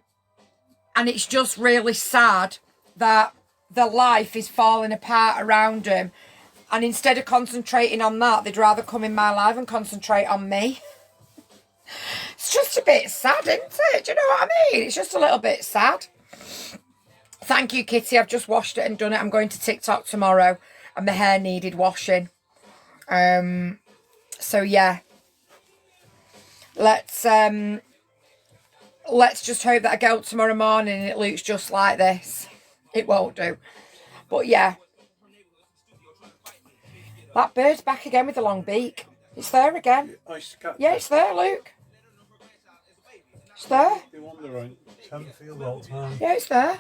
S1: it's just really sad that their life is falling apart around them. And instead of concentrating on that, they'd rather come in my life and concentrate on me. It's just a bit sad, isn't it? Do you know what I mean? It's just a little bit sad. Thank you, Kitty. I've just washed it and done it. I'm going to TikTok tomorrow and my hair needed washing. So yeah. Let's just hope that I get up tomorrow morning and it looks just like this. It won't do. But yeah. That bird's back again with the long beak. It's there again. Yeah, it's there, Luke. It's there. Yeah, it's there.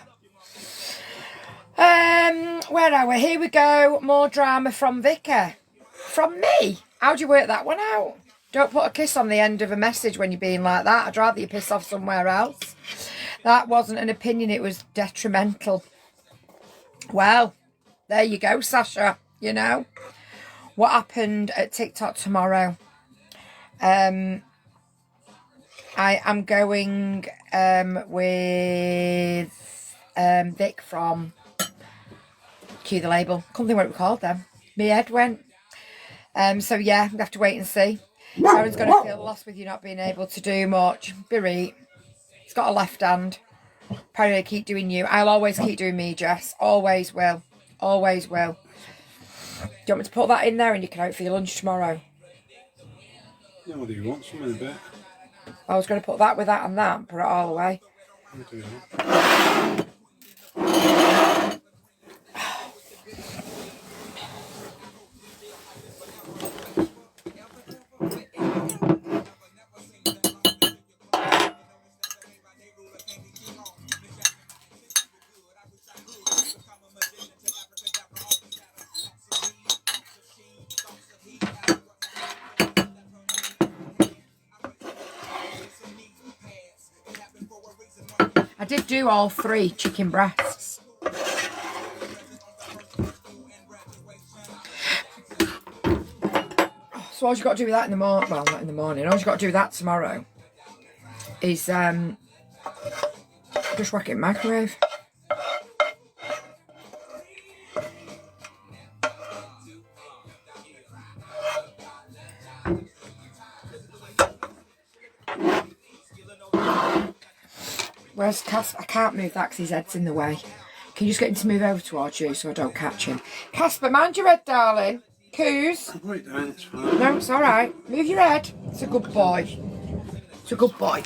S1: Where are we? Here we go. More drama from Vicky. From me? How do you work that one out? Don't put a kiss on the end of a message when you're being like that. I'd rather you piss off somewhere else. That wasn't an opinion. It was detrimental. Well, there you go, Sasha. You know. What happened at TikTok tomorrow? I am going with Vic from Cue the Label. Couldn't think what it was called then. My head went. So yeah, we have to wait and see. Sharon's going to feel lost with you not being able to do much. Bereat. He's got a left hand. Probably keep doing you. I'll always keep doing me, Jess. Always will. Always will. Do you want me to put that in there and you can have it for your lunch tomorrow?
S2: Yeah, what do you want? Some in a bit.
S1: I was going to put that with that and that and put it all away. I did do all 3 chicken breasts. So all you got to do with that in the morning, well, not in the morning, all you got to do with that tomorrow is Just whack it in the microwave. Where's Casper? I can't move that because his head's in the way. Can you just get him to move over towards you so I don't catch him? Casper, mind your head, darling. Coos.
S2: I'll put it down, it's fine.
S1: No, it's all right. Move your head. It's a good boy. It's a good boy.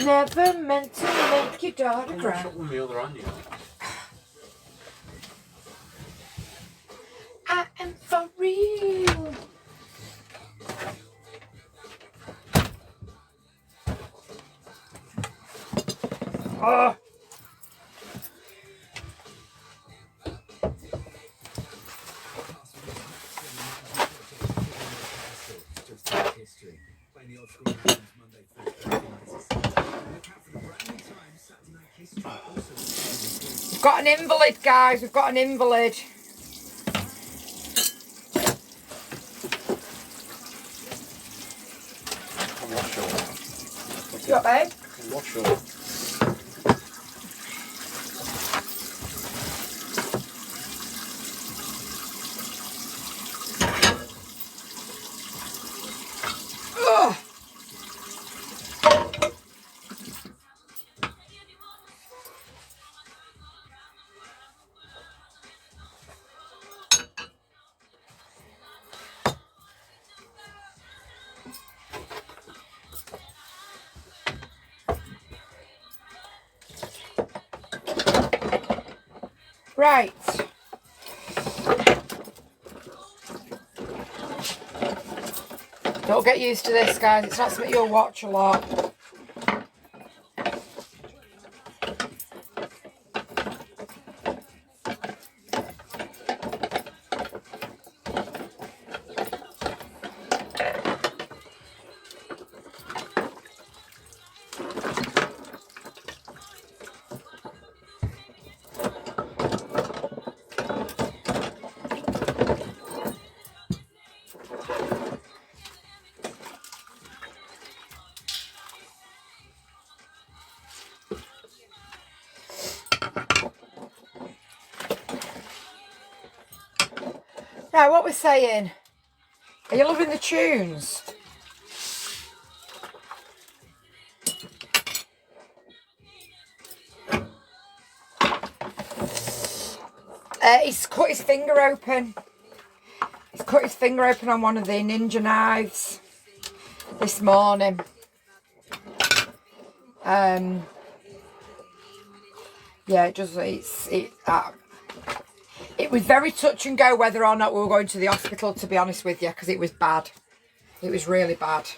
S1: Never meant to make your daughter
S2: I'll
S1: cry.
S2: wash up with my other hand, you know.
S1: I am for real. Oh. We've got an invalid, guys. We've got an invalid.
S2: I'll wash up.
S1: You got, babe?
S2: I'll wash up.
S1: Ugh. Right. Don't get used to this, guys. It's not something you'll watch a lot. Now, what we're saying, are you loving the tunes? He's cut his finger open. He's cut his finger open on one of the ninja knives this morning. Yeah, it was very touch and go whether or not we were going to the hospital, to be honest with you, because it was bad. It was really bad.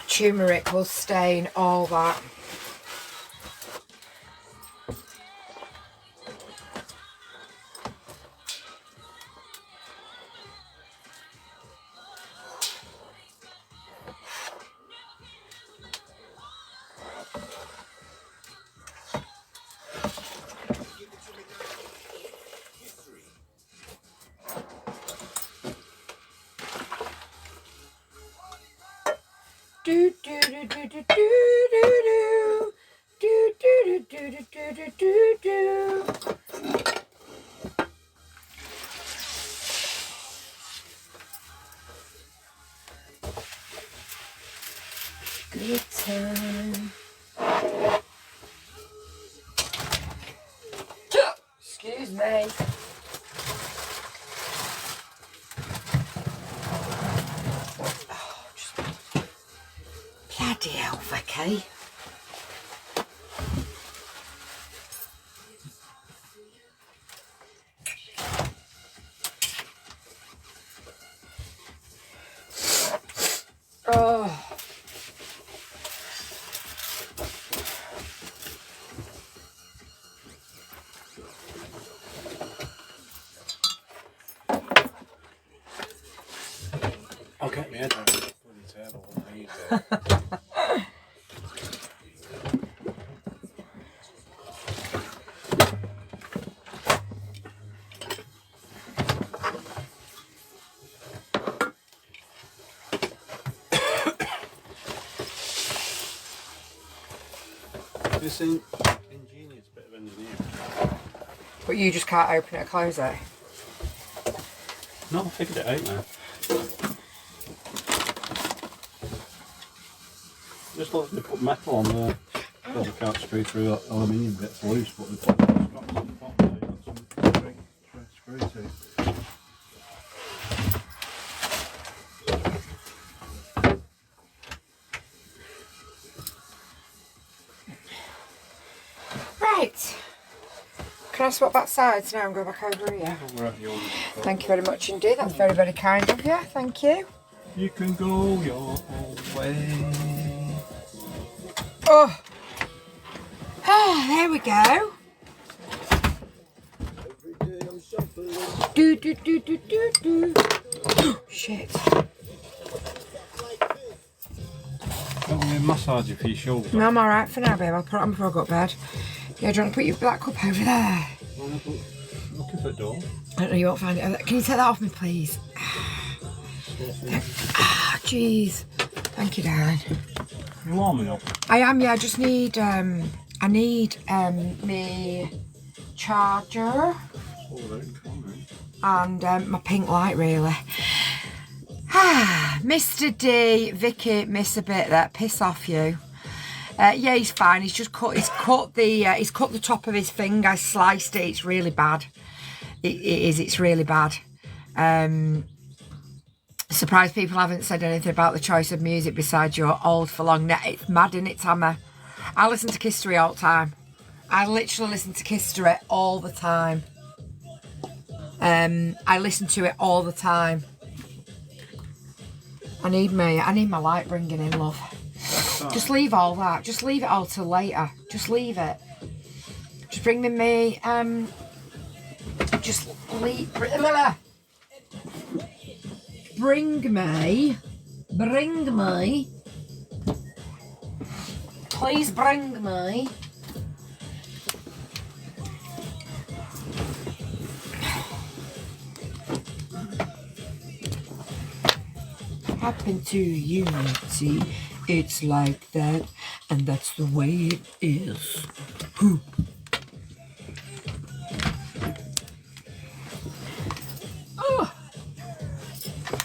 S1: Turmeric will stain all that. Do do do do do do do do do do do do do do do. Good time. Excuse me. okay. Oh.
S2: I'll get my head out of the bloody table when I need it. This ingenious bit of engineering.
S1: But you just can't open it or close it?
S2: No, I figured it out now. Just like they put metal on there, because you can't screw through that aluminium bit's loose, but they put straps on the top there, you've got some screw to.
S1: Right. Can I swap back sides now and go back over here?
S2: Wherever you want.
S1: Thank you very much indeed. That's very, very kind of you. Thank you.
S2: You can go your own way.
S1: Oh. Ah, there we go. Do do do do do do. Oh, shit.
S2: Don't want me to massage you for your shoulder.
S1: No, I'm alright for now, babe. I'll put it on before I go to bed. Yeah, do you want to put your black cup over there?
S2: Looking for a door.
S1: I don't know, you won't find it. Can you take that off me, please? Ah, jeez. Thank you, darling.
S2: You warming up?
S1: I am, yeah. I just need, I need, me charger and my pink light, really. Ah, Mr. D, Vicky, miss a bit there. Piss off, you. Yeah, he's fine. He's just cut. He's cut the top of his finger. Sliced it. It's really bad. It is. It's really bad. Surprised people haven't said anything about the choice of music besides your old for long net. It's mad, isn't it, Tamma? I listen to History all the time. I literally listen to History all the time. I listen to it all the time. I need my light bringing in, love. Just leave all that. Just leave it all till later. Just leave it. Just bring me just leave. Bring me. Please bring me. Happen to unity. It's like that, and that's the way it is. Whew. Oh.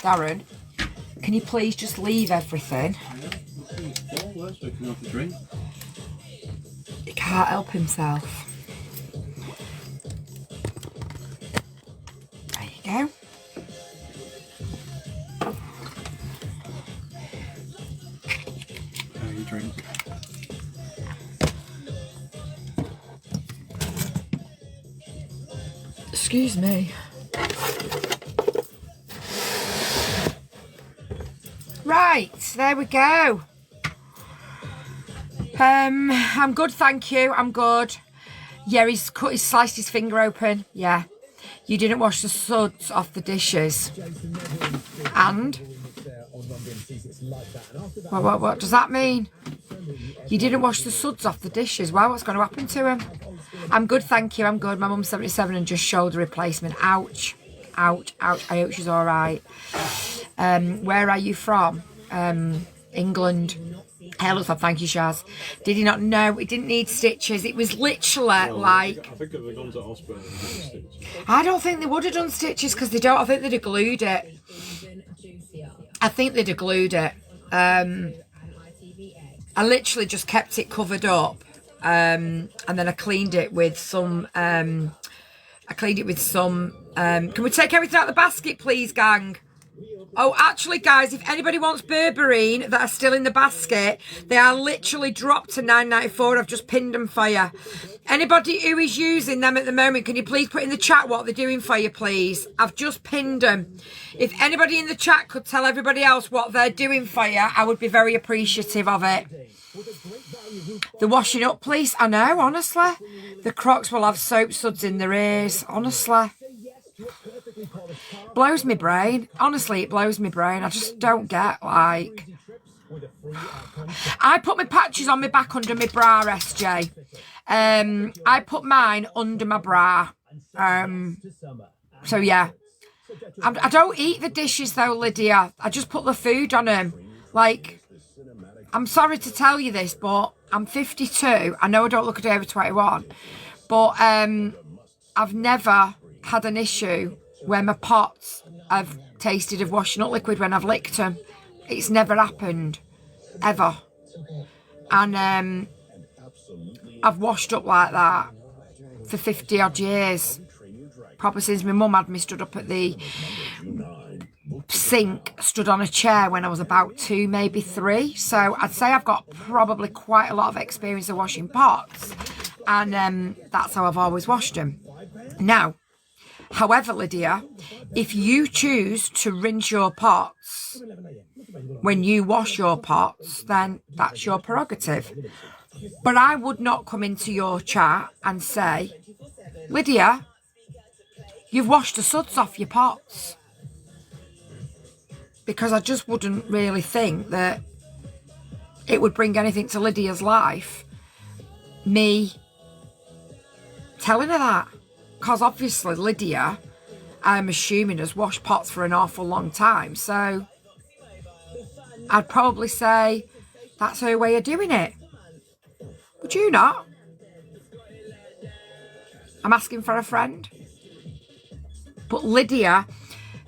S1: Darren, can you please just leave everything? He can't help himself. There you go.
S2: Drink.
S1: Excuse me. Right, there we go. I'm good, thank you. I'm good. Yeah, he's sliced his finger open. Yeah. You didn't wash the suds off the dishes. And? What does that mean? You didn't wash the suds off the dishes. Wow, what's going to happen to him? I'm good, thank you. I'm good. My mum's 77 and just shoulder replacement. Ouch. Ouch, ouch. I hope she's all right. Where are you from? England. Hello, thank you, Shaz. Did he not know? It didn't need stitches. It was literally like...
S2: I think if they'd gone to hospital and done stitches.
S1: I don't think they would have done stitches because they don't. I think they'd have glued it. I think they'd have glued it. I literally just kept it covered up. And then I cleaned it with some... Can we take everything out of the basket, please, gang? Oh, actually, guys, if anybody wants berberine that are still in the basket, they are literally dropped to £9.94. I've just pinned them for you. Anybody who is using them at the moment, can you please put in the chat what they're doing for you, please? I've just pinned them. If anybody in the chat could tell everybody else what they're doing for you, I would be very appreciative of it. The washing up, please. I know, honestly. The Crocs will have soap suds in their ears, honestly. Blows me brain. Honestly, it blows me brain. I just don't get, like... I put my patches on my back under my bra, SJ. I put mine under my bra. So, yeah. I don't eat the dishes, though, Lydia. I just put the food on them. Like, I'm sorry to tell you this, but I'm 52. I know I don't look a day over 21. But I've never had an issue where my pots have tasted of washing up liquid when I've licked them. It's never happened. Ever. And I've washed up like that for 50 odd years. Probably since my mum had me stood up at the sink, stood on a chair when I was about 2, maybe 3. So I'd say I've got probably quite a lot of experience of washing pots. And that's how I've always washed them. Now, however, Lydia, if you choose to rinse your pots when you wash your pots, then that's your prerogative. But I would not come into your chat and say, Lydia, you've washed the suds off your pots. Because I just wouldn't really think that it would bring anything to Lydia's life, me telling her that. Because obviously Lydia, I'm assuming, has washed pots for an awful long time. So I'd probably say that's her way of doing it. Would you not? I'm asking for a friend. But Lydia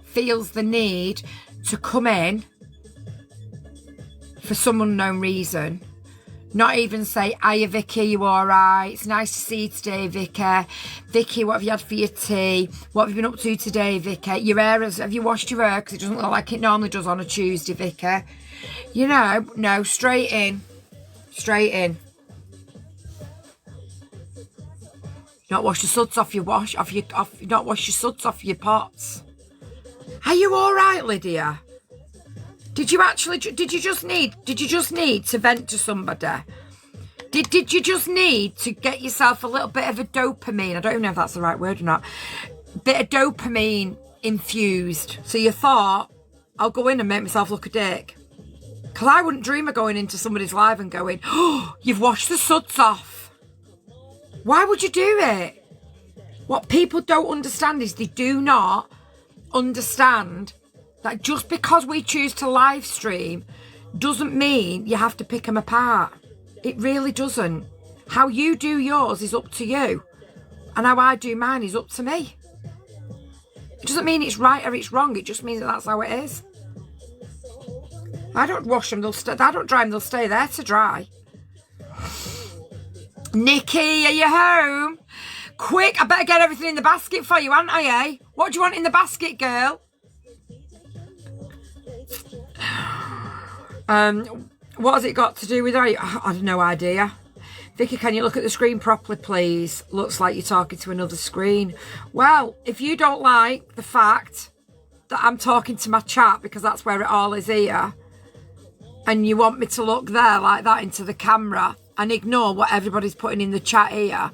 S1: feels the need to come in for some unknown reason. Not even say, hiya Vicky, you alright? It's nice to see you today, Vicky. Vicky, what have you had for your tea? What have you been up to today, Vicky? Your hair, have you washed your hair? Because it doesn't look like it normally does on a Tuesday, Vicky. You know, no, straight in. Straight in. Not wash the suds off your not wash your suds off your pots. Are you alright, Lydia? Did you just need to vent to somebody? Did you just need to get yourself a little bit of a dopamine? I don't even know if that's the right word or not. Bit of dopamine infused. So you thought, I'll go in and make myself look a dick. Because I wouldn't dream of going into somebody's live and going, oh, you've washed the suds off. Why would you do it? What people don't understand is they do not understand that just because we choose to live stream doesn't mean you have to pick them apart. It really doesn't. How you do yours is up to you. And how I do mine is up to me. It doesn't mean it's right or it's wrong. It just means that that's how it is. I don't wash them. I don't dry them. They'll stay there to dry. Nikki, are you home? Quick, I better get everything in the basket for you, aren't I, eh? What do you want in the basket, girl? What has it got to do with I have no idea. Vicky, can you look at the screen properly, please? Looks like you're talking to another screen. Well, if you don't like the fact that I'm talking to my chat, because that's where it all is here, and you want me to look there like that into the camera and ignore what everybody's putting in the chat here,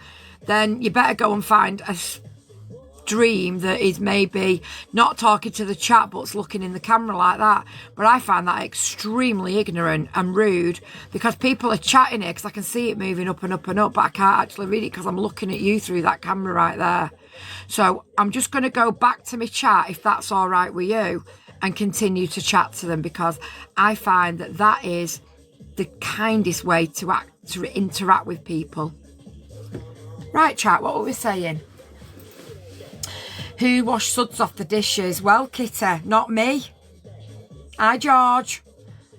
S1: then you better go and find a stream that is maybe not talking to the chat but's looking in the camera like that. But I find that extremely ignorant and rude, because people are chatting here because I can see it moving up and up and up, but I can't actually read it because I'm looking at you through that camera right there. So I'm just going to go back to my chat, if that's all right with you, and continue to chat to them, because I find that that is the kindest way to interact with people. Right, chat, what were we saying? Who washed suds off the dishes? Well, Kitty, not me. Hi, George.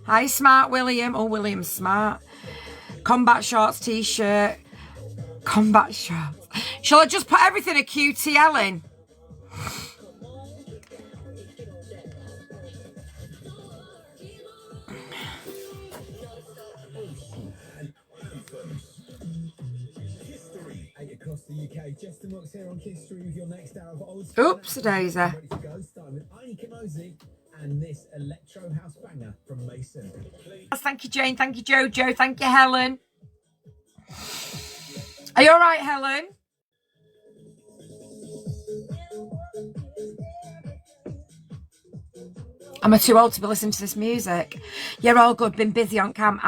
S1: Hi, Smart William. Oh, William's smart. Combat shorts, t-shirt. Combat shorts. Shall I just put everything a QTL in?
S8: Okay, Justin Brooks here on Kiss Stream with your next hour of old
S1: Oops, daisy.
S8: ready to go, starting with Aini Kimosi and this electro house banger from Mason.
S1: Thank you, Jane. Thank you, Jojo. Thank you, Helen. Are you all right, Helen? Am I too old to be listening to this music? You're all good. Been busy on cam.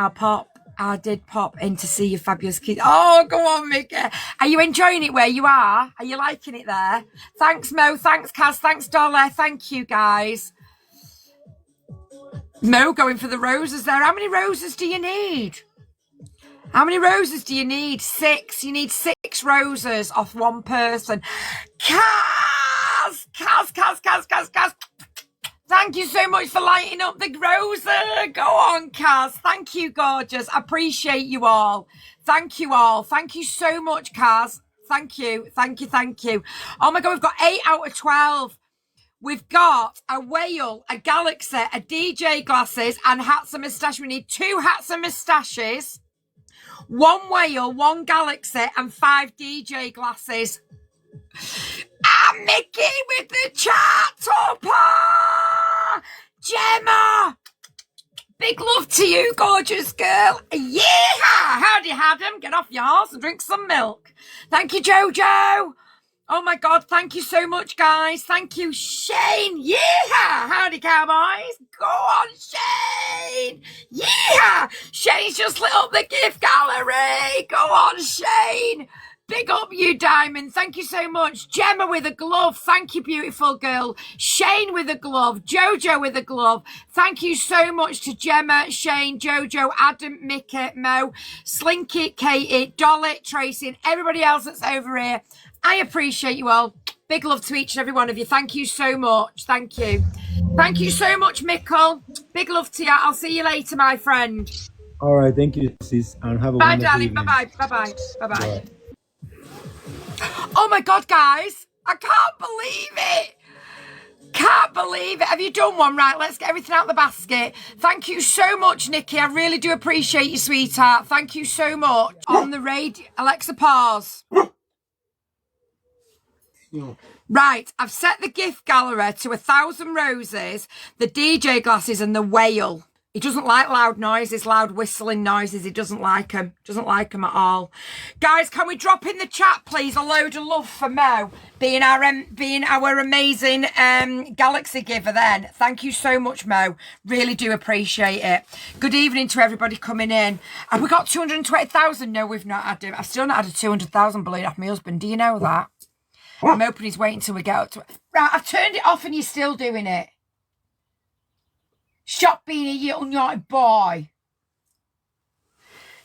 S1: I did pop in to see your fabulous kids. Oh, go on, Mickey. Are you enjoying it where you are? Are you liking it there? Thanks, Mo. Thanks, Kaz. Thanks, Dolly. Thank you, guys. Mo going for the roses there. How many roses do you need? How many roses do you need? 6. You need 6 roses off one person. Kaz! Thank you so much for lighting up the roses. Go on, Kaz. Thank you, gorgeous. I appreciate you all. Thank you all. Thank you so much, Kaz. Thank you. Oh my God, we've got 8 out of 12. We've got a whale, a galaxy, a DJ glasses, and hats and moustache. We need 2 hats and moustaches, 1 whale, 1 galaxy, and 5 DJ glasses. And Mickey with the chat topper. Gemma, big love to you, gorgeous girl. Yeah, howdy, Adam. Get off your horse and drink some milk. Thank you, Jojo. Oh my God, thank you so much, guys. Thank you, Shane. Yeah, howdy, cowboys. Go on, Shane. Yeah, Shane's just lit up the gift gallery. Go on, Shane. Big up you, Diamond. Thank you so much. Gemma with a glove. Thank you, beautiful girl. Shane with a glove. Jojo with a glove. Thank you so much to Gemma, Shane, Jojo, Adam, Mickey, Mo, Slinky, Katie, Dolly, Tracy, and everybody else that's over here. I appreciate you all. Big love to each and every one of you. Thank you so much. Thank you. Thank you so much, Mickle. Big love to you. I'll see you later, my friend.
S9: All right. Thank you, sis. And have a
S1: Bye,
S9: wonderful
S1: darling.
S9: evening.
S1: Bye-bye. Bye-bye. Bye-bye. Oh, my God, guys. I can't believe it. Can't believe it. Have you done one? Right, let's get everything out the basket. Thank you so much, Nikki. I really do appreciate you, sweetheart. Thank you so much. On the radio. Alexa, pause. Right, I've set the gift gallery to 1,000 roses, the DJ glasses, and the whale. He doesn't like loud noises, loud whistling noises. He doesn't like them. Doesn't like them at all. Guys, can we drop in the chat, please, a load of love for Mo, being our amazing galaxy giver then. Thank you so much, Mo. Really do appreciate it. Good evening to everybody coming in. Have we got 220,000? No, we've not had it. I've still not had a 200,000 balloon off my husband. Do you know that? I'm hoping he's waiting till we get up to it. Right, I've turned it off and you're still doing it. Stop being a little naughty boy.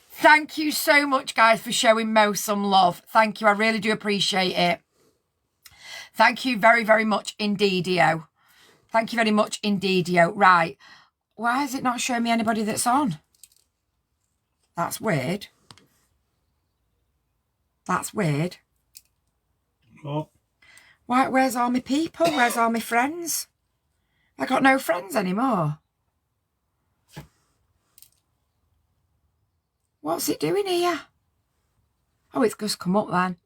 S1: Thank you so much, guys, for showing Mo some love. Thank you. I really do appreciate it. Thank you very, very much indeed-io. Thank you very much indeed-io. Right. Why is it not showing me anybody that's on? That's weird. That's weird.
S2: Oh.
S1: Why, where's all my people? Where's all my friends? I got no friends anymore. What's it doing here? Oh, it's just come up then.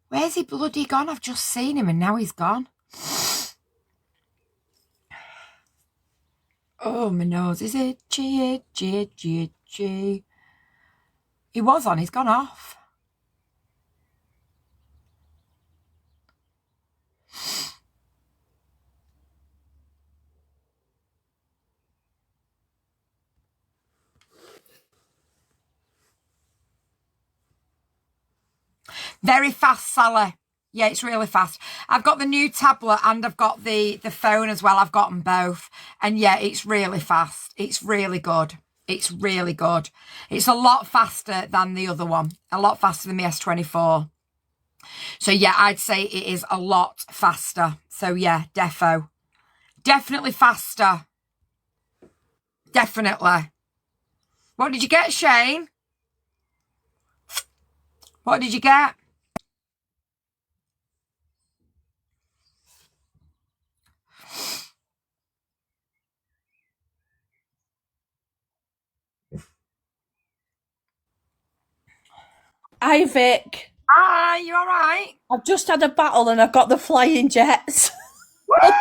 S1: Where's he bloody gone? I've just seen him and now he's gone. Oh, my nose is itchy, itchy, itchy, itchy. He was on, he's gone off. Very fast, Sally. Yeah, it's really fast. I've got the new tablet and I've got the phone as well. I've got them both. And yeah, it's really fast. It's really good. It's really good. It's a lot faster than the other one. A lot faster than the S24. So yeah, I'd say it is a lot faster. So yeah, defo. Definitely faster. Definitely. What did you get, Shane? What did you get?
S10: Hi, Vic.
S1: Hi, you alright?
S10: I've just had a battle and I've got the flying jets.
S1: Woo!
S10: I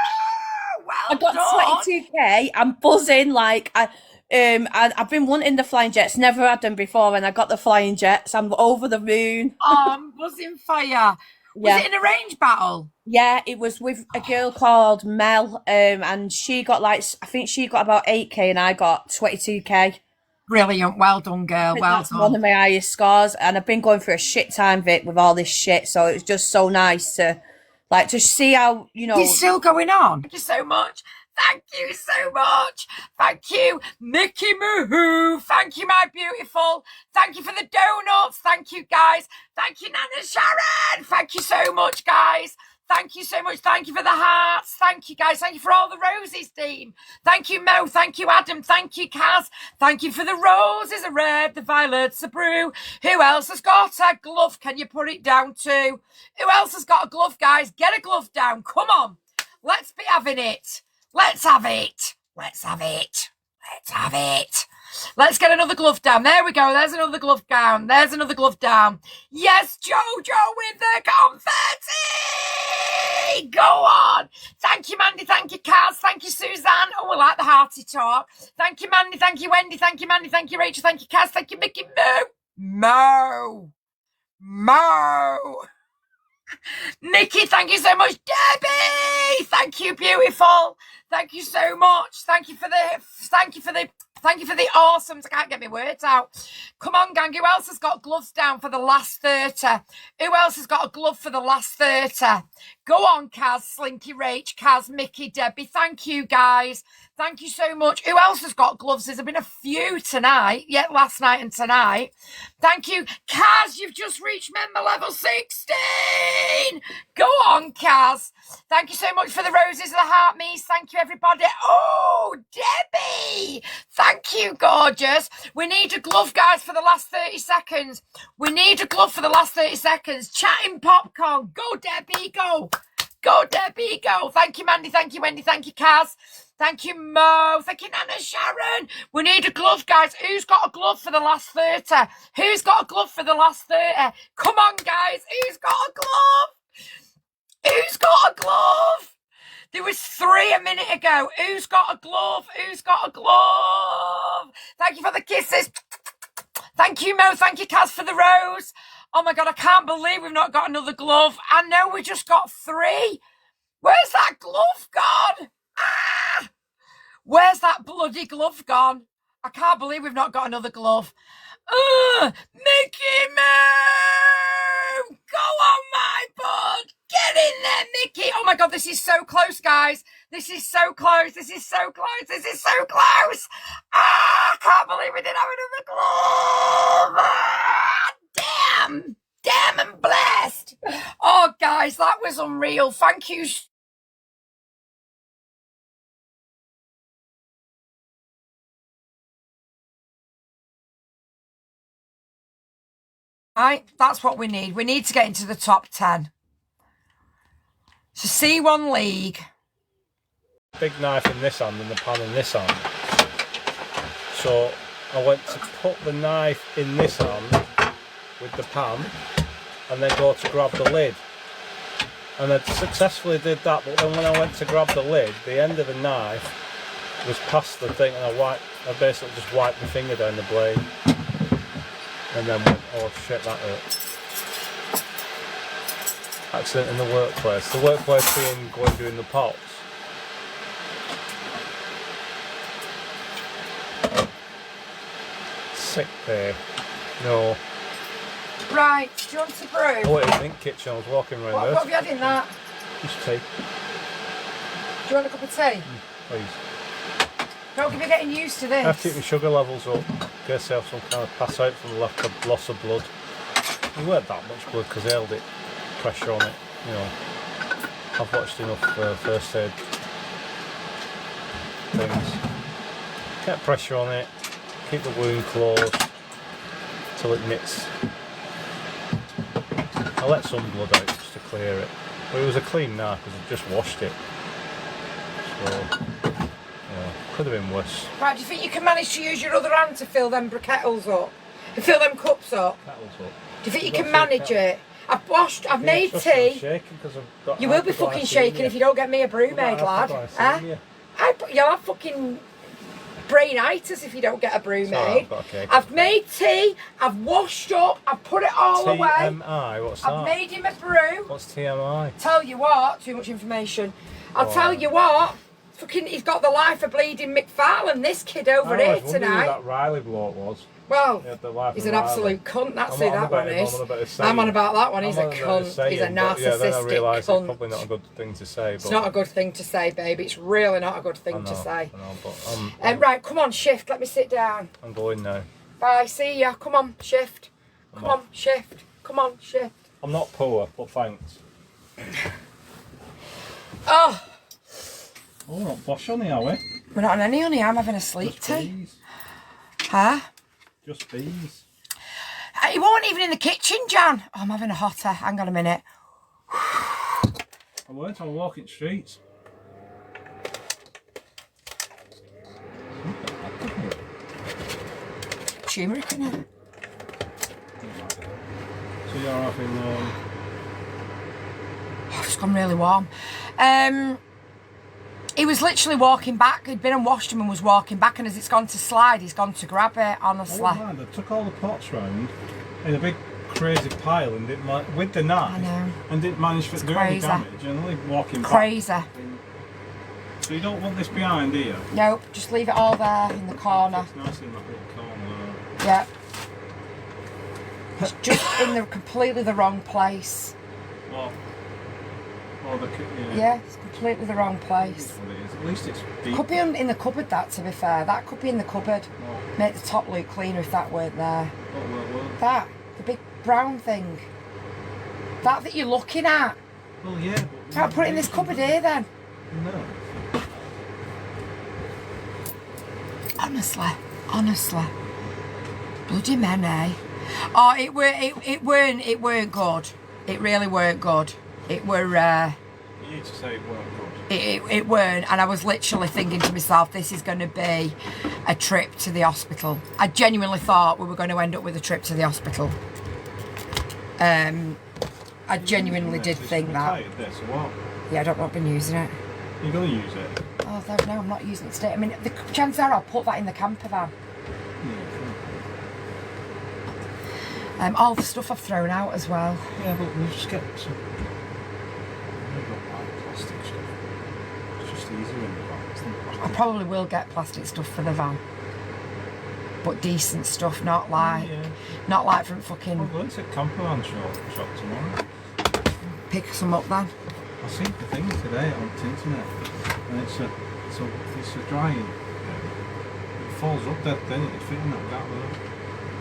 S1: Well
S10: got
S1: done.
S10: 22k. I'm buzzing. Like I've been wanting the flying jets. Never had them before, and I got the flying jets. I'm over the moon.
S1: Oh, I'm buzzing for you. Was
S10: Yeah.
S1: it an arranged battle?
S10: Yeah, it was with a girl called Mel, and she got like, I think she got about 8k, and I got 22k.
S1: Brilliant. Well done, girl.
S10: I think
S1: Well
S10: that's
S1: done.
S10: one of my highest scores, and I've been going through a shit time, Vic, with all this shit. So it's just so nice to, like, just see how, you know.
S1: It's still going on. Thank you so much. Thank you so much. Thank you, Mickey Moo. Thank you, my beautiful. Thank you for the donuts. Thank you, guys. Thank you, Nana Sharon. Thank you so much, guys. Thank you so much. Thank you for the hearts. Thank you, guys. Thank you for all the roses, team. Thank you, Mo. Thank you, Adam. Thank you, Kaz. Thank you for the roses, the red, the violets, the blue. Who else has got a glove? Can you put it down too? Who else has got a glove, guys? Get a glove down. Come on. Let's be having it. Let's have it. Let's have it. Let's have it. Let's get another glove down. There we go. There's another glove down. There's another glove down. Yes, Jojo with the confetti. Go on. Thank you, Mandy. Thank you, Kaz. Thank you, Suzanne. Oh, I like the hearty talk. Thank you, Mandy. Thank you, Wendy. Thank you, Mandy. Thank you, Rachel. Thank you, Kaz. Thank you, Mickey. Mo. Nikki, thank you so much. Debbie, thank you, beautiful. Thank you so much. Thank you for the awesomes. I can't get my words out. Come on, gang. Who else has got gloves down for the last 30? Who else has got a glove for the last 30? Go on, Kaz, Slinky, Rach, Kaz, Mickey, Debbie. Thank you, guys. Thank you so much. Who else has got gloves? There's been a few tonight. Yeah, last night and tonight. Thank you. Kaz, you've just reached member level 16. Go on, Kaz. Thank you so much for the roses, the heart me's. Thank you, everybody. Oh, Debbie. Thank you, gorgeous. We need a glove, guys, for the last 30 seconds. We need a glove for the last 30 seconds. Chatting popcorn. Go, Debbie, go. Go, Debbie, go. Thank you, Mandy. Thank you, Wendy. Thank you, Kaz. Thank you, Mo. Thank you, Nana Sharon. We need a glove, guys. Who's got a glove for the last 30? Who's got a glove for the last 30? Come on, guys. Who's got a glove? Who's got a glove? There was 3 a minute ago. Who's got a glove? Who's got a glove? Thank you for the kisses. Thank you, Mo. Thank you, Kaz, for the rose. Oh, my God, I can't believe we've not got another glove. I know we just got 3. Where's that glove gone? Ah! Where's that bloody glove gone? I can't believe we've not got another glove. Mickey Moo! Go on, my bud! Get in there, Mickey! Oh my God, this is so close, guys. This is so close. This is so close. This is so close. I can't believe we didn't have another glove. Damn. Damn and blessed. Oh, guys, that was unreal. Thank you. Right, that's what we need. We need to get into the top 10. So C1 League.
S2: Big knife in this hand and the pan in this hand. So I went to put the knife in this hand with the pan and then go to grab the lid. And I successfully did that, but then when I went to grab the lid, the end of the knife was past the thing and I basically just wiped my finger down the blade. And then went, oh shit, that hurt. Accident in the workplace. The workplace being going doing the pots. Sick pay. No.
S1: Right, do you want to brew?
S2: Oh, it was in the kitchen. I was walking around there.
S1: What have you had in that?
S2: Just tea.
S1: Do you want a cup of tea?
S2: Please.
S1: Don't give you getting used to
S2: I have to keep
S1: this.
S2: my sugar levels up. In case I have some kind of pass out from lack of loss of blood. It weren't that much blood because I held it, pressure on it. You know, I've watched enough first aid things. Get pressure on it, keep the wound closed till it knits. I let some blood out just to clear it, but it was a clean knife because I just washed it. So. Could have been worse.
S1: Right, do you think you can manage to use your other hand to fill them briquettes up? You fill them cups up.
S2: Kettles up.
S1: Do you think you can manage it? I've made tea. You will be fucking shaking if you don't get me a brewmaid, lad. You'll have fucking brainitis if you don't get a brewmaid. I've made tea, I've washed up, I've put it all away.
S2: TMI, what's that?
S1: I've made him a brew.
S2: What's TMI?
S1: Tell you what, too much information. I'll tell you what, fucking, he's got the life of bleeding McFarlane, this kid over here tonight.
S2: Who that Riley bloke was.
S1: Well, he's an absolute cunt, that's who that one is. I'm on about that one, he's a cunt, he's a narcissistic cunt.
S2: It's probably not a good thing to say.
S1: It's not a good thing to say, baby, it's really not a good thing to say. Right, come on, shift, let me sit down.
S2: I'm going now.
S1: Bye, see ya, come on, shift. Come on, shift. Come on, shift.
S2: I'm not poor, but thanks.
S1: Oh,
S2: we're not bosh honey, are we?
S1: We're not on any honey, I'm having a sleep tea. Huh?
S2: Just bees.
S1: He wasn't even in the kitchen, Jan. Oh, I'm having a hotter. Hang on a minute.
S2: I weren't on walking streets.
S1: Turmeric in it.
S2: So you're having...
S1: Oh, it's gone really warm. He was literally walking back. He'd been and washed him and was walking back, and as it's gone to slide, he's gone to grab it, honestly.
S2: Oh, man, they took all the pots round in a big crazy pile and didn't with the knife.
S1: I know.
S2: And didn't manage to do any damage, and only walking
S1: crazy.
S2: Back. So you don't want this behind, do you?
S1: Nope, just leave it all there in the corner.
S2: It's nice in that little corner.
S1: Yeah. It's just in the completely the wrong place.
S2: What? Oh,
S1: yeah, it's completely the wrong place.
S2: At least it's deep.
S1: Could be in the cupboard, that, to be fair. That could be in the cupboard. Oh. Make the top look cleaner if that weren't there.
S2: What?
S1: That, the big brown thing. That you're looking at.
S2: Well, yeah.
S1: Can't put it in this cupboard here then.
S2: No.
S1: Honestly. Bloody men, eh? Oh, it weren't good. It really weren't good. It were.
S2: You need to say it weren't good.
S1: It weren't, and I was literally thinking to myself, this is going to be a trip to the hospital. I genuinely thought we were going to end up with a trip to the hospital. I genuinely did think that.
S2: This or what?
S1: Yeah, I don't know if I've been using it.
S2: You're going to use it?
S1: Oh, no, I'm not using it today. I mean, the chances are I'll put that in the camper van. All the stuff I've thrown out as well.
S2: Yeah, but we'll just get some... plastic stuff. It's just easier in the van.
S1: I probably will get plastic stuff for the van. But decent stuff, not like from fucking...
S2: I'm going to camper van shop tomorrow.
S1: Pick some up then.
S2: I seen the thing today on the internet, and it's a drying. It falls up there, then it's fitting that gap there.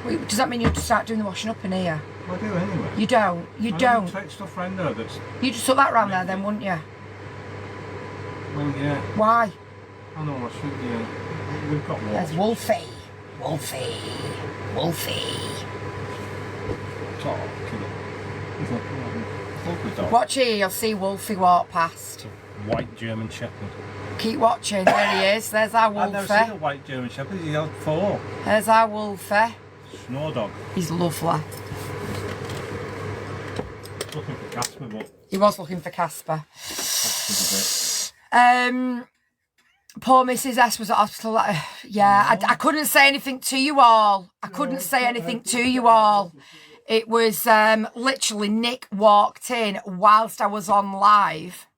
S1: Wait, does that mean you have to start doing the washing up in here?
S2: Well, I do anyway.
S1: You don't? You don't?
S2: Take stuff round there that's...
S1: You just took that round there then, wouldn't you?
S2: Well, yeah.
S1: Why?
S2: I know, I should, yeah. We've got more.
S1: There's Wolfie. Watch here, you'll see Wolfie walk past.
S2: White German Shepherd.
S1: Keep watching, there he is. There's our Wolfie.
S2: I've never seen a white German Shepherd, he's had 4.
S1: There's our Wolfie.
S2: Snow dog.
S1: He's lovely.
S2: Looking for Casper, but...
S1: He was looking for Casper. Poor Mrs. S was at hospital. Yeah, I couldn't say anything to you all. It was literally Nick walked in whilst I was on live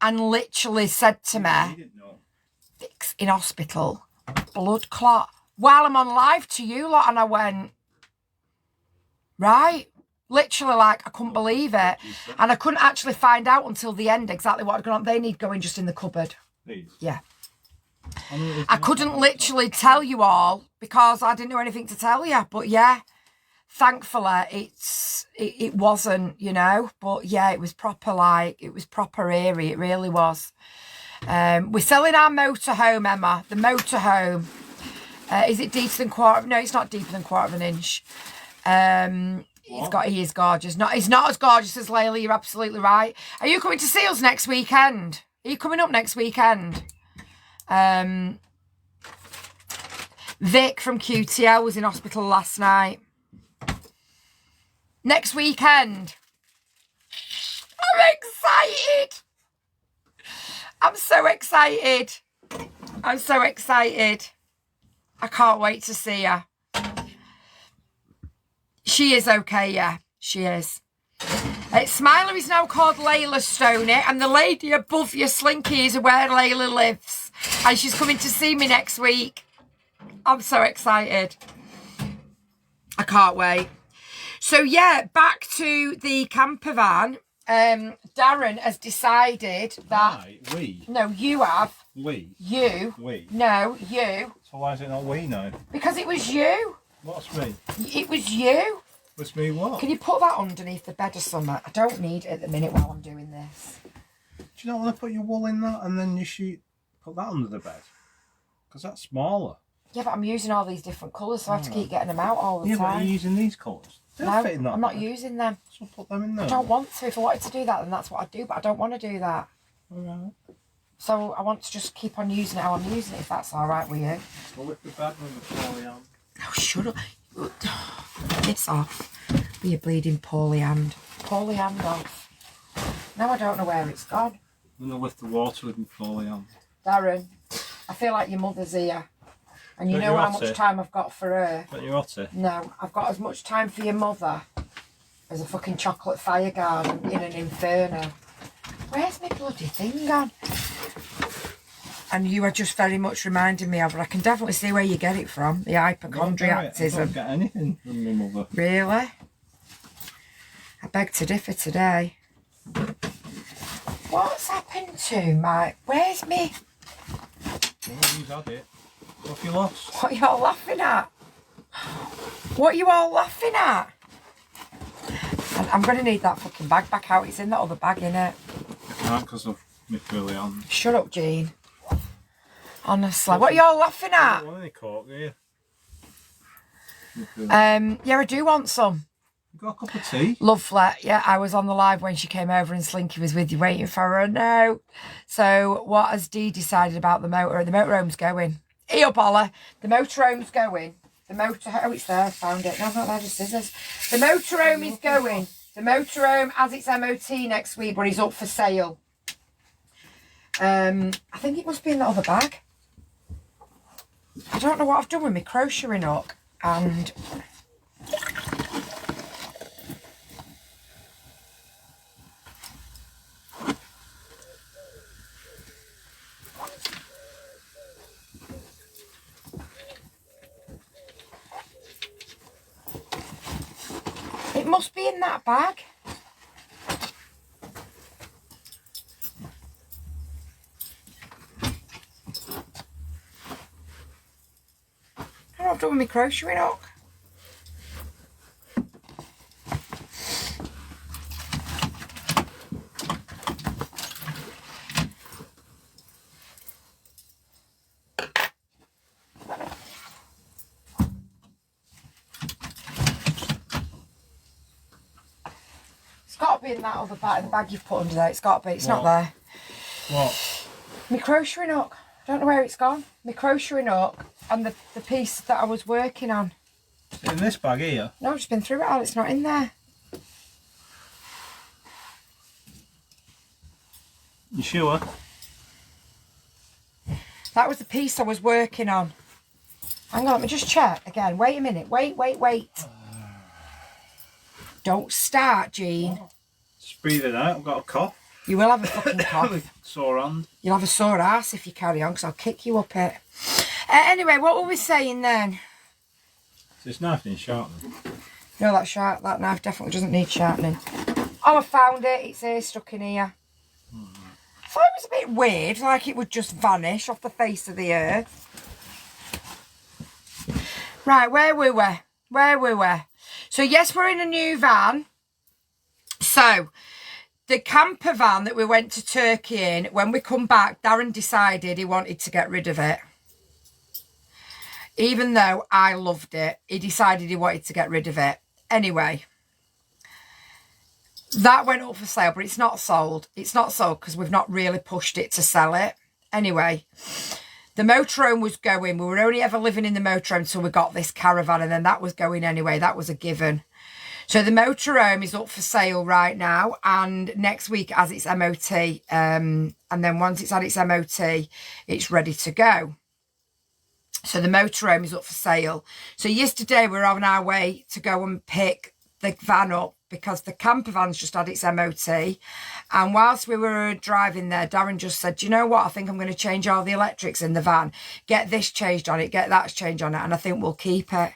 S1: and literally said to me, Vic's in hospital, blood clot, while I'm on live to you lot. And I went, right? Literally, like, I couldn't believe it. And I couldn't actually find out until the end exactly what had gone on. They need going just in the cupboard. Yeah. I couldn't literally tell you all because I didn't know anything to tell you. But yeah, thankfully it wasn't, you know. But yeah, it was proper, like, it was proper eerie. It really was. We're selling our motorhome, Emma. The motorhome. Is it deeper than quarter? No, it's not deeper than quarter of an inch. He is gorgeous. He's not as gorgeous as Layla. You're absolutely right. Are you coming to see us next weekend? Are you coming up next weekend? Vic from QTL was in hospital last night. Next weekend. I'm excited. I'm so excited. I'm so excited. I can't wait to see her. She is okay, yeah. She is. Smiler is now called Layla Stoney, and the lady above you, Slinky, is where Layla lives. And she's coming to see me next week. I'm so excited. I can't wait. So, yeah, back to the camper van. Darren has decided that...
S2: we?
S1: No, you have.
S2: We?
S1: You.
S2: We?
S1: No, you.
S2: So why is it not we now?
S1: Because it was you.
S2: What's me?
S1: It was you.
S2: What's me what?
S1: Can you put that underneath the bed or something? I don't need it at the minute while I'm doing this.
S2: Do you not want to put your wool in that and then put that under the bed? Because that's smaller.
S1: Yeah, but I'm using all these different colours, so I have to keep getting them out all the
S2: Yeah,
S1: time.
S2: but you're using these colours.
S1: No, I'm not using them.
S2: So put them in there.
S1: I don't want to. If I wanted to do that, then that's what I'd do, but I don't want to do that.
S2: Alright.
S1: So I want to just keep on using it how I'm using it, if that's alright with you.
S2: Well, lift the bed with the poorly hand.
S1: Oh, shut up. Piss off. With your bleeding poorly hand. Poorly hand off. Now I don't know where it's gone.
S2: I'm going to lift the water with my poorly hand.
S1: Darren, I feel like your mother's here. And you
S2: But
S1: know
S2: you're
S1: how
S2: hotty.
S1: much time I've got for her.
S2: But you're hotty.
S1: No, I've got as much time for your mother as a fucking chocolate fire garden in an inferno. Where's my bloody thing gone? And you are just very much reminding me of it. I can definitely see where you get it from. The
S2: I don't
S1: hypochondriacism.
S2: get anything from my mother.
S1: Really? I beg to differ today. What's happened to my... Where's me?
S2: Well, you've had it. What have you lost?
S1: What are you all laughing at? What are you all laughing at? And I'm going to need that fucking bag back out. It's in that other bag, innit?
S2: I can't because of my poorly hand.
S1: Shut up, Jean. Honestly. What are you all laughing
S2: I
S1: at?
S2: don't want any cork, do you?
S1: Yeah, I do want some.
S2: You got a cup of tea?
S1: Lovely. Yeah, I was on the live when she came over and Slinky was with you waiting for her. No. So what has Dee decided about the motor? The motorhome's going. Ear boller. The motorhome's going. The motor... Oh, it's there. I found it. No, I've not had the scissors. The motorhome is going. The motorhome has its MOT next week, but it's up for sale. I think it must be in that other bag. I don't know what I've done with my crocheting hook. And... it must be in that bag. I don't know what I've done with my crocheting hook. It's got to be in that other bag, the bag you've put under there. It's got to be. It's not there.
S2: What?
S1: My crocheting hook. I don't know where it's gone. My crocheting hook and the piece that I was working on.
S2: Is it in this bag here?
S1: No, I've just been through it all. It's not in there.
S2: You sure?
S1: That was the piece I was working on. Hang on, let me just check again. Wait a minute. Wait. Don't start, Jean.
S2: Just breathe it out. I've got a cough.
S1: You will have a fucking cough.
S2: Sore hand.
S1: You'll have a sore ass if you carry on, because I'll kick you up it. Anyway, what were we saying then?
S2: So this knife needs sharpening.
S1: No, that knife definitely doesn't need sharpening. Oh, I found it. It's here, stuck in here. I thought it was a bit weird, like it would just vanish off the face of the earth. Right, where we were. So, yes, we're in a new van. So, the camper van that we went to Turkey in, when we come back, Darren decided he wanted to get rid of it. Even though I loved it, he decided he wanted to get rid of it. Anyway, that went up for sale, but it's not sold. It's not sold because we've not really pushed it to sell it. Anyway, The motorhome was going. We were only ever living in the motorhome until we got this caravan, and then that was going anyway. That was a given. So the motorhome is up for sale right now, and next week as its MOT, and then once it's had its MOT, it's ready to go. So the motorhome is up for sale. So yesterday we were on our way to go and pick the van up because the camper van's just had its MOT. And whilst we were driving there, Darren just said, do you know what? I think I'm going to change all the electrics in the van. Get this changed on it, get that changed on it, and I think we'll keep it.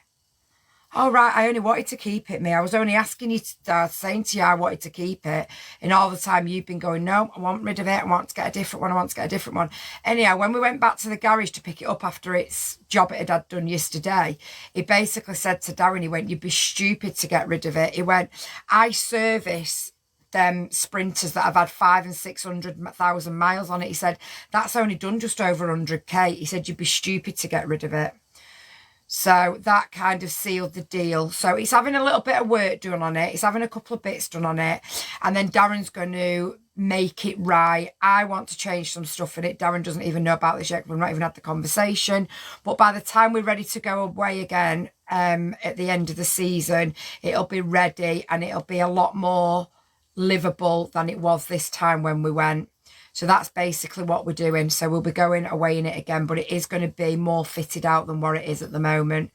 S1: All right, I only wanted to keep it, me. I was only asking you, saying to you I wanted to keep it. And all the time you've been going, no, I want rid of it. I want to get a different one. I want to get a different one. Anyhow, when we went back to the garage to pick it up after its job it had done yesterday, he basically said to Darren, he went, you'd be stupid to get rid of it. He went, I service them sprinters that have had 500,000 and 600,000 miles on it. He said, that's only done just over 100k. He said, you'd be stupid to get rid of it. So that kind of sealed the deal. So it's having a little bit of work done on it. It's having a couple of bits done on it. And then Darren's going to make it right. I want to change some stuff in it. Darren doesn't even know about this yet. We've not even had the conversation. But by the time we're ready to go away again at the end of the season, it'll be ready and it'll be a lot more livable than it was this time when we went. So that's basically what we're doing. So we'll be going away in it again, but it is going to be more fitted out than what it is at the moment.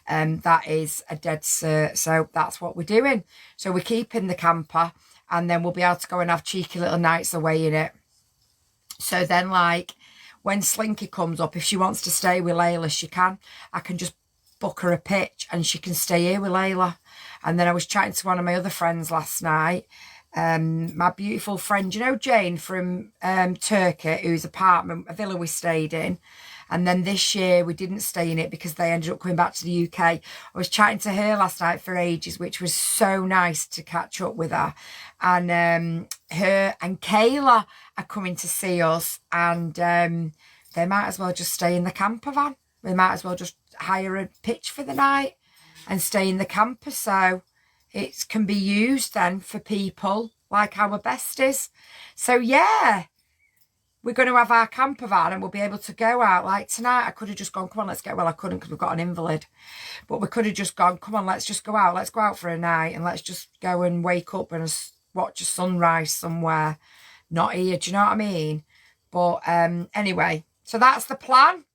S1: That is a dead cert. So that's what we're doing. So we're keeping the camper and then we'll be able to go and have cheeky little nights away in it. So then like when Slinky comes up, if she wants to stay with Layla, she can. I can just book her a pitch and she can stay here with Layla. And then I was chatting to one of my other friends last night. My beautiful friend, you know, Jane from Turkey, whose apartment, a villa we stayed in. And then this year we didn't stay in it because they ended up coming back to the UK. I was chatting to her last night for ages, which was so nice to catch up with her. And her and Kayla are coming to see us, and they might as well just stay in the camper van. They might as well just hire a pitch for the night and stay in the camper. So it can be used then for people like our besties. So yeah, we're going to have our camper van and we'll be able to go out. Like tonight, I could have just gone, come on, let's go. Well, I couldn't because we've got an invalid. But we could have just gone, come on, let's just go out. Let's go out for a night and let's just go and wake up and watch a sunrise somewhere. Not here, do you know what I mean? But anyway, so that's the plan.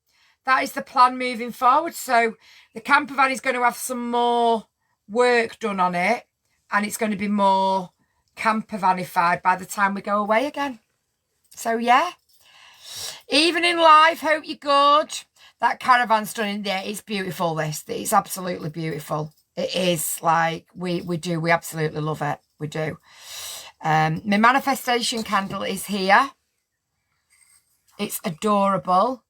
S1: That is the plan moving forward. So the camper van is going to have some more work done on it, and it's going to be more camper vanified by the time we go away again. So yeah, evening live, hope you're good. That caravan's done in there. It's beautiful. This it's absolutely beautiful. It is, like we absolutely love it. We do. My manifestation candle is here. It's adorable.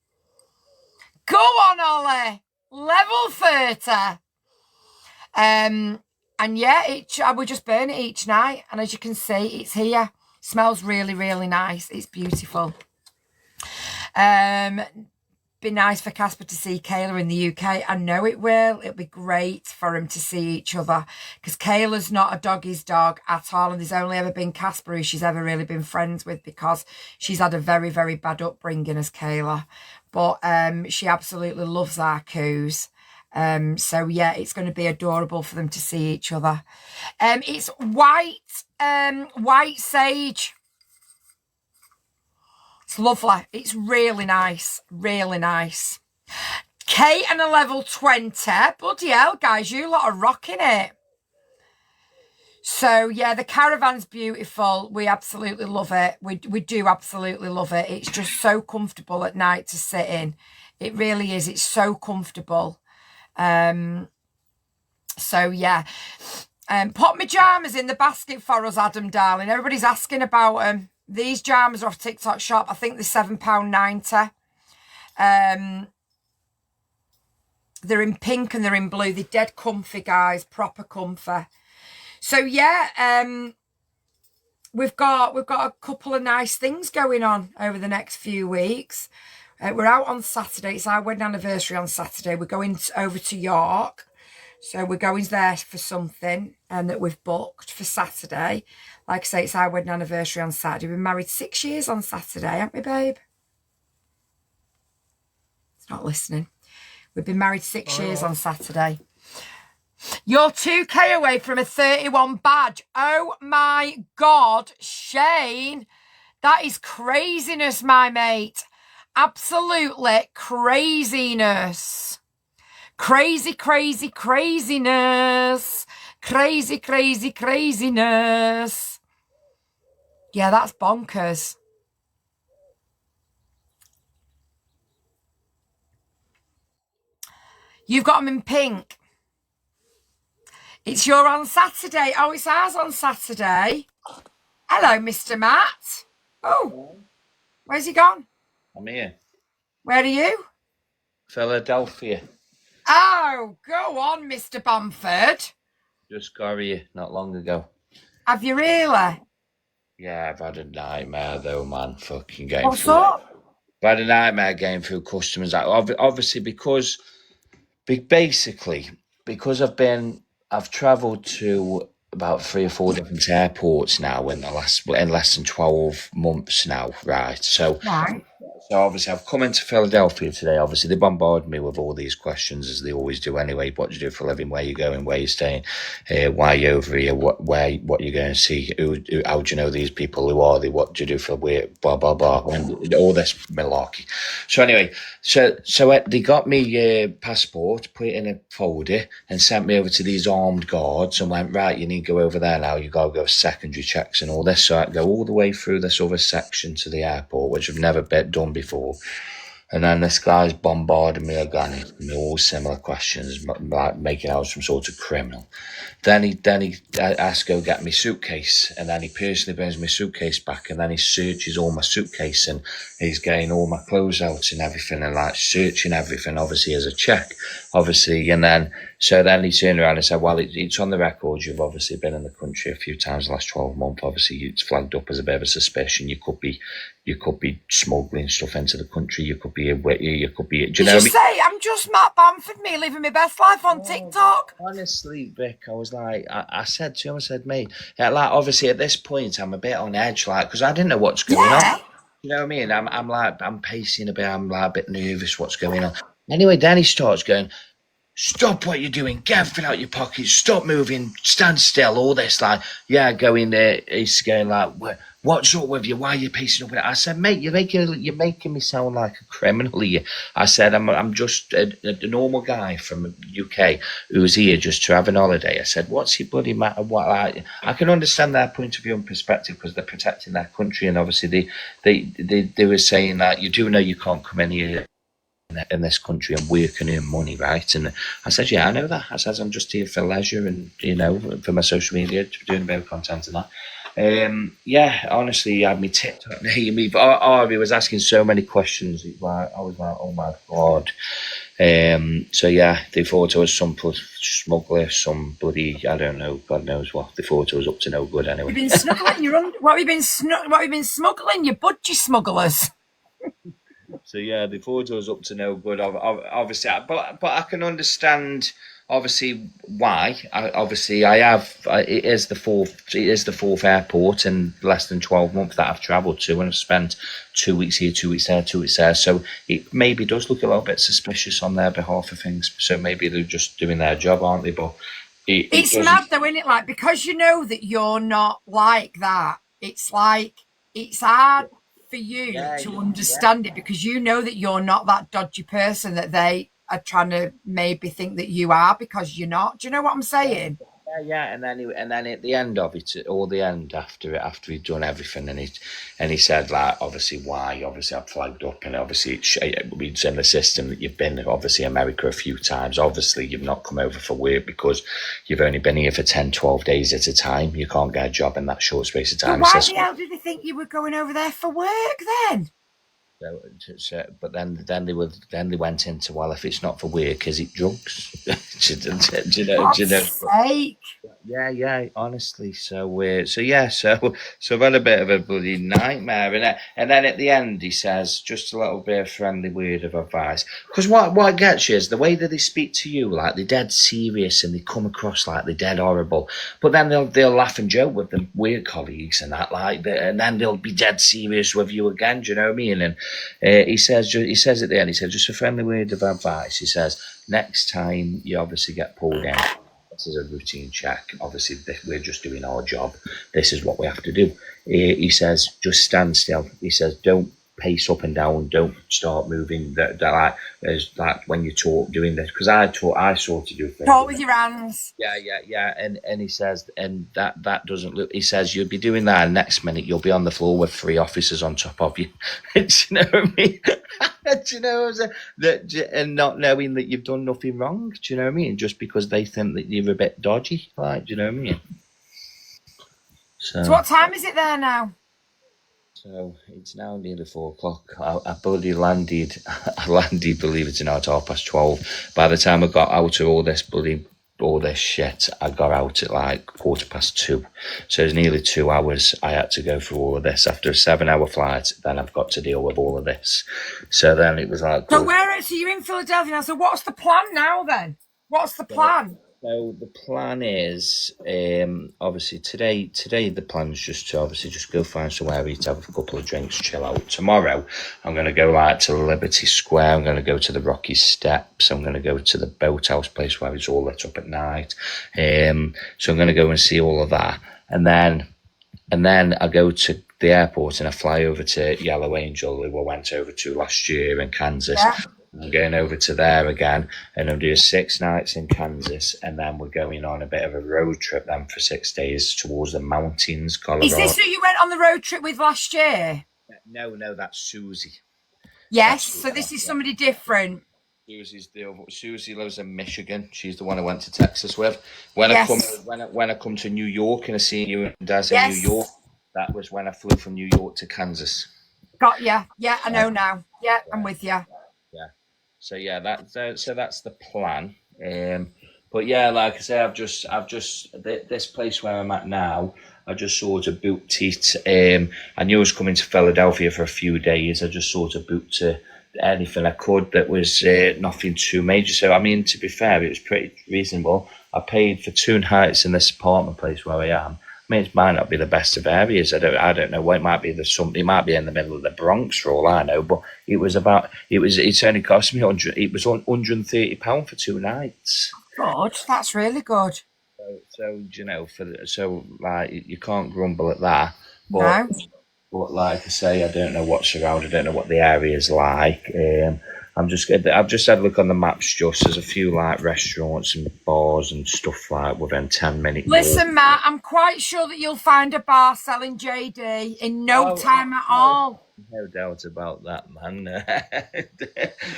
S1: Go on, Ollie. Level 30. And yeah, I would just burn it each night. And as you can see, it's here. Smells really, really nice. It's beautiful. Be nice for Casper to see Kayla in the UK. I know it will. It'll be great for him to see each other, because Kayla's not a doggy's dog at all. And there's only ever been Casper who she's ever really been friends with, because she's had a very, very bad upbringing as Kayla. But she absolutely loves our coos. So yeah, it's going to be adorable for them to see each other. It's white sage. It's lovely. It's really nice. Really nice. Kate and a level 20. Bloody hell, guys, you lot are rocking it. So yeah, the caravan's beautiful. We absolutely love it. We do absolutely love it. It's just so comfortable at night to sit in. It really is. It's so comfortable. So yeah, put my pyjamas in the basket for us, Adam darling. Everybody's asking about them. These pyjamas are off TikTok shop. I think they're £7.90. They're in pink and they're in blue. They're dead comfy, guys. Proper comfy. So yeah, we've got a couple of nice things going on over the next few weeks. We're out on Saturday. It's our wedding anniversary on Saturday. We're going over to York. So we're going there for something that we've booked for Saturday. Like I say, it's our wedding anniversary on Saturday. We've been married 6 years on Saturday, haven't we, babe? Not listening. We've been married 6 years on Saturday. You're 2K away from a 31 badge. Oh my God, Shane. That is craziness, my mate. Absolutely craziness. Crazy, crazy, craziness. Crazy, crazy, craziness. Yeah, that's bonkers. You've got them in pink. It's your on Saturday. Oh, it's ours on Saturday. Hello, Mr. Matt. Oh, where's he gone?
S11: I'm here.
S1: Where are you?
S11: Philadelphia.
S1: Oh, go on, Mr. Bamford.
S11: Just got here not long ago.
S1: Have you really?
S11: Yeah, I've had a nightmare though, man. Fucking getting
S1: What's
S11: through.
S1: up?
S11: I've had a nightmare getting through customers. Obviously, because I've travelled to about 3 or 4 different airports now in less than 12 months now, right? So obviously I've come into Philadelphia today. Obviously they bombard me with all these questions as they always do anyway. What do you do for a living? Where you going? Where you staying? Why are you over here? What you going to see? How do you know these people? Who are they? What do you do for work? Blah blah blah. And all this malarkey. So anyway, so they got me passport, put it in a folder, and sent me over to these armed guards and went, right, you need to go over there now. You got to go secondary checks and all this. So I go all the way through this other section to the airport, which I've never done before. And then this guy's bombarding me again with all similar questions, like making out some sort of criminal. Then he asked to go get me suitcase, and then he personally brings my suitcase back, and then he searches all my suitcase, and he's getting all my clothes out and everything, and like searching everything, obviously as a check, obviously. And then he turned around and said, well, it's on the record. You've obviously been in the country a few times the last 12 months. Obviously, it's flagged up as a bit of a suspicion. You could be smuggling stuff into the country. You could be. Do you know what I mean?
S1: Say, I'm just Matt Bamford, me living my best life on TikTok.
S11: Honestly, Vic, I was like, I said to him, mate, like, obviously at this point, I'm a bit on edge, like, because I didn't know what's going on. You know what I mean? I'm pacing a bit. I'm like a bit nervous. What's going on? Anyway, then he starts going, stop what you're doing, get everything out your pockets, stop moving, stand still, all this, like, yeah, going there. He's going like, what's up with you? Why are you pacing up with it? I said, mate, you're making me sound like a criminal here. I said, I'm just a normal guy from UK who's here just to have an holiday. I said, what's your bloody matter? I can understand their point of view and perspective because they're protecting their country, and obviously they were saying that you do know you can't come in here in this country and work and earn money, right? And I said, yeah, I know that. I said, I'm just here for leisure and, you know, for my social media, doing a bit of content and that. Yeah, honestly, he had me TikTok near me, but Ari was asking so many questions. I was like, oh my God. So yeah, they thought I was some smuggler, some bloody, I don't know, God knows what. They thought I was up to no good anyway.
S1: You've been smuggling what have you been smuggling? You budgie smugglers.
S11: So yeah, they thought I was up to no good. Obviously, but I can understand obviously why. It is the fourth airport in less than 12 months that I've travelled to, and I've spent 2 weeks here, 2 weeks there, 2 weeks there. So it maybe does look a little bit suspicious on their behalf of things. So maybe they're just doing their job, aren't they? But
S1: it's mad though, isn't it? Like, because you know that you're not like that. It's like it's hard for you to understand it because you know that you're not that dodgy person that they are trying to maybe think that you are, because you're not. Do you know what I'm saying?
S11: Yeah, and then at the end of it, or the end after he'd done everything, and he said, like, obviously why, obviously I've flagged up, and obviously it's in the system that you've been obviously America a few times. Obviously you've not come over for work because you've only been here for 10, 12 days at a time. You can't get a job in that short space of time.
S1: But why the hell did they think you were going over there for work then?
S11: But then they went into, well, if it's not for work, is it drugs? do you know? Yeah, honestly. So I've had a bit of a bloody nightmare, and then at the end he says just a little bit of friendly word of advice. Because what gets you is the way that they speak to you, like they're dead serious and they come across like they're dead horrible. But then they'll laugh and joke with them weird colleagues and that, and then they'll be dead serious with you again. Do you know what I mean? And he says at the end, he says just a friendly word of advice. He says next time you obviously get pulled in. This is a routine check. Obviously, we're just doing our job. This is what we have to do. He says, just stand still. He says, don't pace up and down. Don't start moving. Like when you talk, doing this. Because I sort of do things.
S1: Talk with your hands.
S11: Yeah. And he says, and that doesn't look. He says, you'll be doing that, and next minute you'll be on the floor with 3 officers on top of you. Do you know what I mean? Do you know what I'm saying? And not knowing that you've done nothing wrong. Do you know what I mean? Just because they think that you're a bit dodgy. Like, do you know what I mean?
S1: So what time is it there now?
S11: So it's now nearly 4 o'clock. I bloody landed. I landed, believe it or not, at 12:30. By the time I got out of all this shit, I got out at like 2:15. So it's nearly 2 hours I had to go through all of this. After a 7-hour flight, then I've got to deal with all of this. So then it was like...
S1: So you're in Philadelphia now, so what's the plan now then? What's the plan?
S11: So the plan is, obviously today the plan is just to go find somewhere, eat, have a couple of drinks, chill out. Tomorrow I'm going to go like to Liberty Square. I'm going to go to the Rocky Steps. I'm going to go to the boathouse place where it's all lit up at night. So I'm going to go and see all of that, and then I go to the airport and I fly over to Yellow Angel, who I went over to last year in Kansas. Yeah. I'm going over to there again, and I'm doing 6 nights in Kansas, and then we're going on a bit of a road trip then for 6 days towards the mountains, Colorado.
S1: Is this who you went on the road trip with last year?
S11: No, that's Susie.
S1: Yes, so this is somebody different.
S11: Susie lives in Michigan. She's the one I went to Texas with. When I come to New York and I see you and Daz in New York, that was when I flew from New York to Kansas.
S1: Got ya. Yeah, I know now. Yeah, I'm with you.
S11: Yeah. So that's the plan. But yeah, like I say, I've just this place where I'm at now. I just sort of booked it. I knew I was coming to Philadelphia for a few days. I just sort of booked anything I could that was nothing too major. So I mean, to be fair, it was pretty reasonable. I paid for 2 nights in this apartment place where I am. I mean, it might not be the best of areas. I don't know. It might be it might be in the middle of the Bronx for all I know. But it's only cost me £130 for 2 nights.
S1: Good, that's really good.
S11: So you know, like you can't grumble at that. But,
S1: no.
S11: But like I say, I don't know what's around. I don't know what the area's like. I've just had a look on the maps. There's a few like restaurants and bars and stuff like within 10 minutes.
S1: Listen, Matt, I'm quite sure that you'll find a bar selling JD in no time at all.
S11: No doubt about that, man.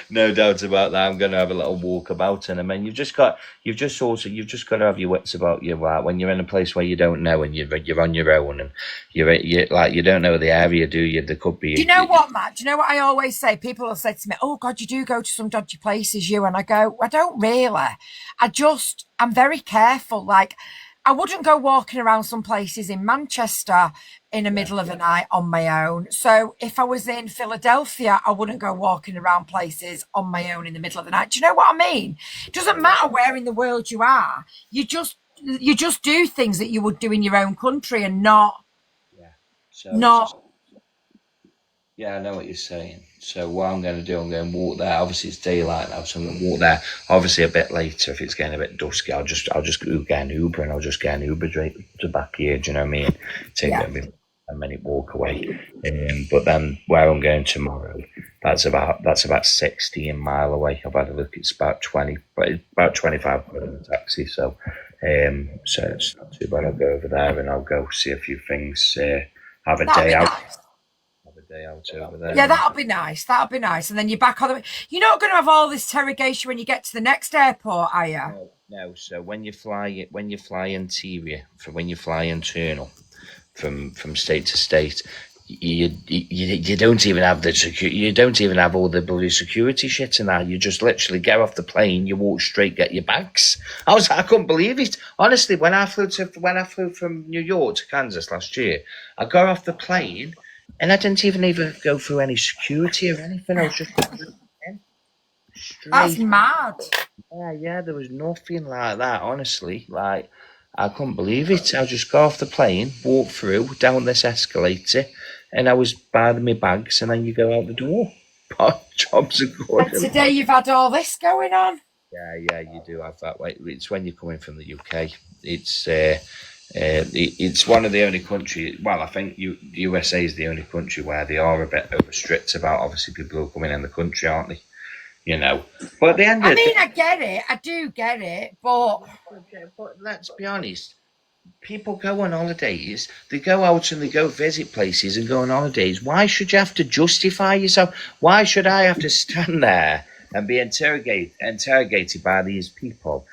S11: No doubt about that. I'm going to have a little walk about, and I mean, you've just got to have your wits about you, right? When you're in a place where you don't know and you're on your own, and you don't know the area, do you? There could be.
S1: Do you know what, Matt? Do you know what I always say? People will say to me, "Oh God, you do go to some dodgy places, you," and I go, "I don't really. I'm very careful. Like, I wouldn't go walking around some places in Manchester in the middle of the night on my own. So if I was in Philadelphia, I wouldn't go walking around places on my own in the middle of the night. Do you know what I mean? It doesn't matter where in the world you are. You just do things that you would do in your own country and not.
S11: Yeah, I know what you're saying. So what I'm going to do, I'm going to walk there. Obviously, it's daylight now, so I'm going to walk there. Obviously, a bit later, if it's getting a bit dusky, I'll just get an Uber, and I'll just get an Uber straight to back here. Do you know what I mean? Take a minute walk away. But then where I'm going tomorrow, that's about 16 mile away. I've had a look. It's about 25 quid in a taxi. So it's not too bad. I'll go over there and I'll go see a few things. Have a day out. Nice. Day out over there.
S1: Yeah, that'll be nice. And then you're back on the way. You're not going to have all this interrogation when you get to the next airport, are you?
S11: No. So when you fly interior, when you fly internal from state to state, you don't even have you don't even have all the bloody security shit in that. You just literally get off the plane, you walk straight, get your bags. I couldn't believe it. Honestly, when I flew from New York to Kansas last year, I got off the plane and I didn't even go through any security or anything. I was just straight.
S1: That's mad.
S11: Yeah, there was nothing like that, honestly. Like, I couldn't believe it. I just got off the plane, walked through, down this escalator, and I was by my bags, and then you go out the door. Jobs are good.
S1: And today you've had all this going on.
S11: Yeah, you do have that. It's when you're coming from the UK. It's one of the only countries. Well, I think USA is the only country where they are a bit over strict about obviously people who are coming in the country, aren't they? You know, but at the end of
S1: I get it. I do get it, but
S11: let's be honest. People go on holidays. They go out and they go visit places and go on holidays. Why should you have to justify yourself? Why should I have to stand there and be interrogated by these people,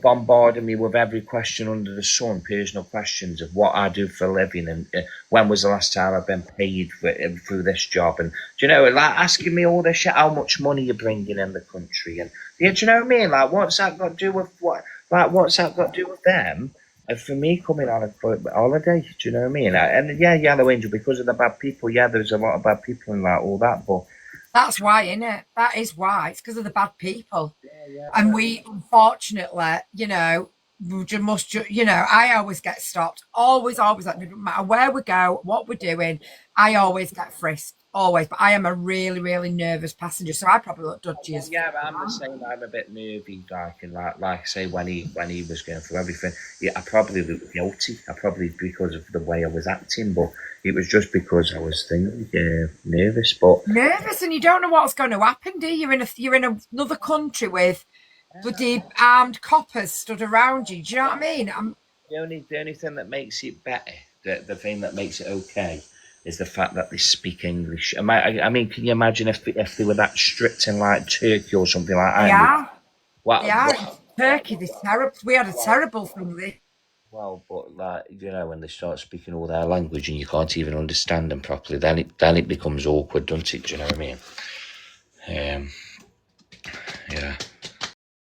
S11: bombarding me with every question under the sun, personal questions of what I do for a living and when was the last time I've been paid through this job, and do you know, like asking me all this shit, how much money you're bringing in the country, and do you know what I mean? Like, what's that got to do with what? Like, what's that got to do with them? And for me, coming on a holiday, do you know what I mean? And yeah, Yellow Angel, because of the bad people, yeah, there's a lot of bad people and like all that, but.
S1: That's why, isn't it? That is why. It's because of the bad people. And we, unfortunately, you know, I always get stopped. Always, like, no matter where we go, what we're doing, I always get frisked. Always. But I am a really, really nervous passenger, so I probably look dodgy as
S11: yeah, but I'm the same. I'm a bit nervy, like I say, when he was going through everything, yeah, I probably looked guilty. I probably because of the way I was acting, but it was just because I was nervous. But
S1: nervous, and you don't know what's going to happen, do you? You're in another country with bloody armed coppers stood around you. Do you know what I mean?
S11: The only thing that makes it better, the thing that makes it okay, is the fact that they speak English. I mean, can you imagine if they were that strict in like Turkey or something like that?
S1: Yeah. Turkey, we had a terrible thing there.
S11: Well, but like, you know, when they start speaking all their language and you can't even understand them properly, then it becomes awkward, doesn't it? Do you know what I mean? Yeah.